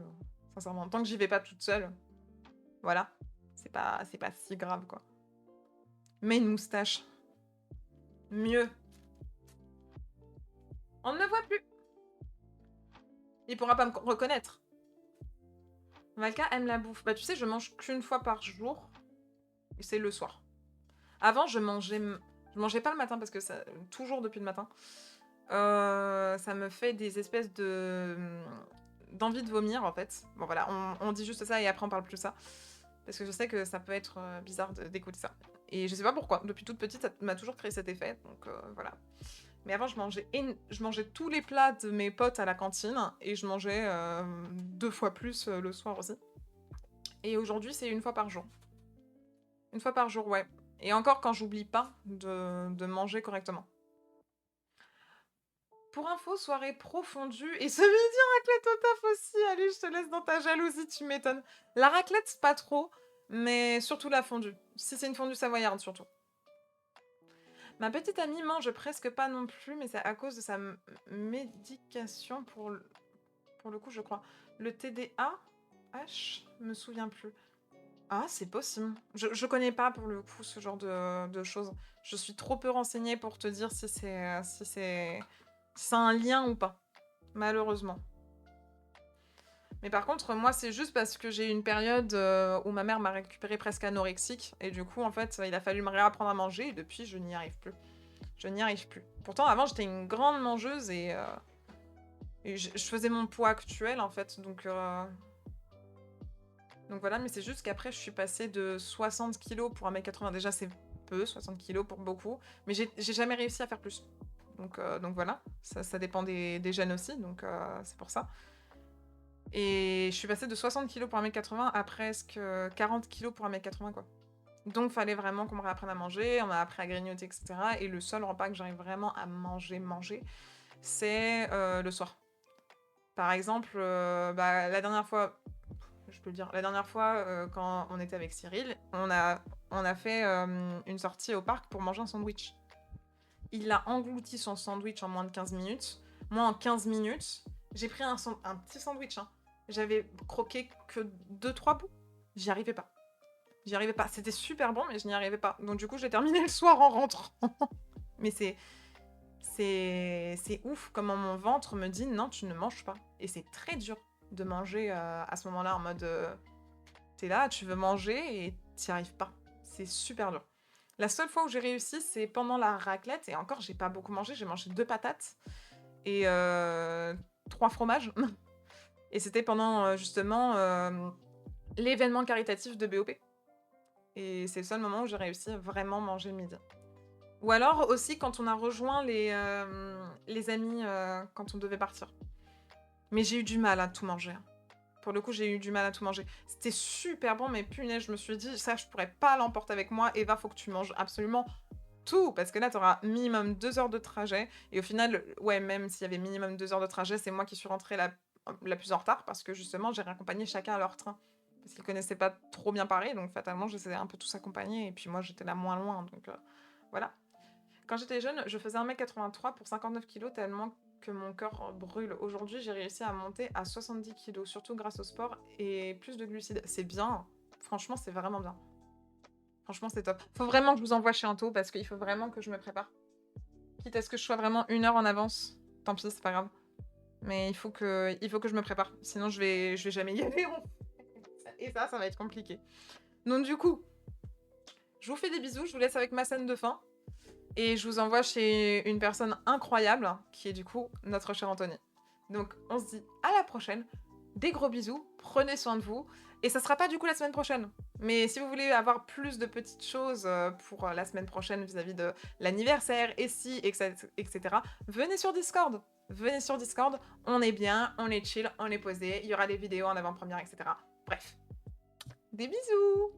Sincèrement. Tant que j'y vais pas toute seule, voilà. C'est pas si grave, quoi. Mais une moustache. Mieux. On ne me voit plus. Il pourra pas me reconnaître. Valka aime la bouffe. Bah tu sais, je mange qu'une fois par jour. Et c'est le soir. Avant, je mangeais pas le matin parce que ça... Toujours depuis le matin. Ça me fait des espèces d'envie de vomir, en fait. Bon voilà, on dit juste ça et après on parle plus de ça. Parce que je sais que ça peut être bizarre d'écouter ça. Et je sais pas pourquoi. Depuis toute petite, ça m'a toujours créé cet effet. Donc voilà. Mais avant, je mangeais tous les plats de mes potes à la cantine. Et je mangeais 2 fois plus le soir aussi. Et aujourd'hui, c'est une fois par jour. Une fois par jour, ouais. Et encore quand j'oublie pas de manger correctement. Pour info, soirée pro fondue et ce midi raclette au taf aussi. Allez, je te laisse dans ta jalousie, tu m'étonnes. La raclette, pas trop, mais surtout la fondue. Si c'est une fondue savoyarde, surtout. Ma petite amie mange presque pas non plus, mais c'est à cause de sa médication pour le coup, je crois. Le TDAH, me souviens plus. Ah, c'est possible. Je connais pas pour le coup ce genre de choses. Je suis trop peu renseignée pour te dire si c'est un lien ou pas. Malheureusement. Mais par contre, moi, c'est juste parce que j'ai eu une période où ma mère m'a récupérée presque anorexique. Et du coup, en fait, il a fallu me réapprendre à manger. Et depuis, je n'y arrive plus. Je n'y arrive plus. Pourtant, avant, j'étais une grande mangeuse et je faisais mon poids actuel, en fait. Donc voilà, mais c'est juste qu'après, je suis passée de 60 kilos pour 1m80. Déjà, c'est peu, 60 kilos pour beaucoup. Mais j'ai jamais réussi à faire plus. Donc voilà, ça dépend des gènes aussi, donc c'est pour ça. Et je suis passée de 60 kilos pour 1m80 à presque 40 kilos pour 1m80, quoi. Donc fallait vraiment qu'on me réapprenne à manger, on m'a appris à grignoter, etc. Et le seul repas que j'arrive vraiment à manger, c'est le soir. Par exemple, la dernière fois, je peux le dire, la dernière fois, quand on était avec Cyril, on a fait une sortie au parc pour manger un sandwich. Il a englouti son sandwich en moins de 15 minutes. Moi, en 15 minutes, j'ai pris un petit sandwich. Hein. J'avais croqué que 2-3 bouts. J'y arrivais pas. J'y arrivais pas. C'était super bon, mais je n'y arrivais pas. Donc du coup, j'ai terminé le soir en rentrant. Mais c'est ouf comment mon ventre me dit non, tu ne manges pas. Et c'est très dur de manger à ce moment-là en mode t'es là, tu veux manger et t'y arrives pas. C'est super dur. La seule fois où j'ai réussi, c'est pendant la raclette. Et encore, j'ai pas beaucoup mangé. J'ai mangé 2 patates et 3 fromages. Et c'était pendant, justement, l'événement caritatif de BOP. Et c'est le seul moment où j'ai réussi à vraiment manger le midi. Ou alors aussi quand on a rejoint les amis, quand on devait partir. Mais j'ai eu du mal à tout manger, hein. Pour le coup, j'ai eu du mal à tout manger. C'était super bon, mais punaise, je me suis dit: «Ça, je pourrais pas l'emporter avec moi. Eva, faut que tu manges absolument tout!» parce que là, tu auras minimum 2 heures de trajet et au final, ouais, même s'il y avait minimum 2 heures de trajet, c'est moi qui suis rentrée la plus en retard parce que justement, j'ai raccompagné chacun à leur train. Parce qu'ils connaissaient pas trop bien Paris, donc fatalement, je les ai un peu tous accompagnés et puis moi, j'étais là moins loin, donc voilà. Quand j'étais jeune, je faisais 1,83 m pour 59 kilos tellement que mon cœur brûle. Aujourd'hui, j'ai réussi à monter à 70 kilos, surtout grâce au sport et plus de glucides. C'est bien. Franchement, c'est vraiment bien. Franchement, c'est top. Faut vraiment que je vous envoie chez Anto parce qu'il faut vraiment que je me prépare. Quitte à ce que je sois vraiment 1 heure en avance. Tant pis, c'est pas grave. Mais il faut que je me prépare. Sinon, je vais jamais y aller. Et ça va être compliqué. Donc du coup, je vous fais des bisous. Je vous laisse avec ma scène de fin. Et je vous envoie chez une personne incroyable, qui est du coup notre cher Anthony. Donc on se dit à la prochaine, des gros bisous, prenez soin de vous, et ça sera pas du coup la semaine prochaine. Mais si vous voulez avoir plus de petites choses pour la semaine prochaine vis-à-vis de l'anniversaire, et si, etc., venez sur Discord. Venez sur Discord, on est bien, on est chill, on est posé, il y aura des vidéos en avant-première, etc. Bref, des bisous!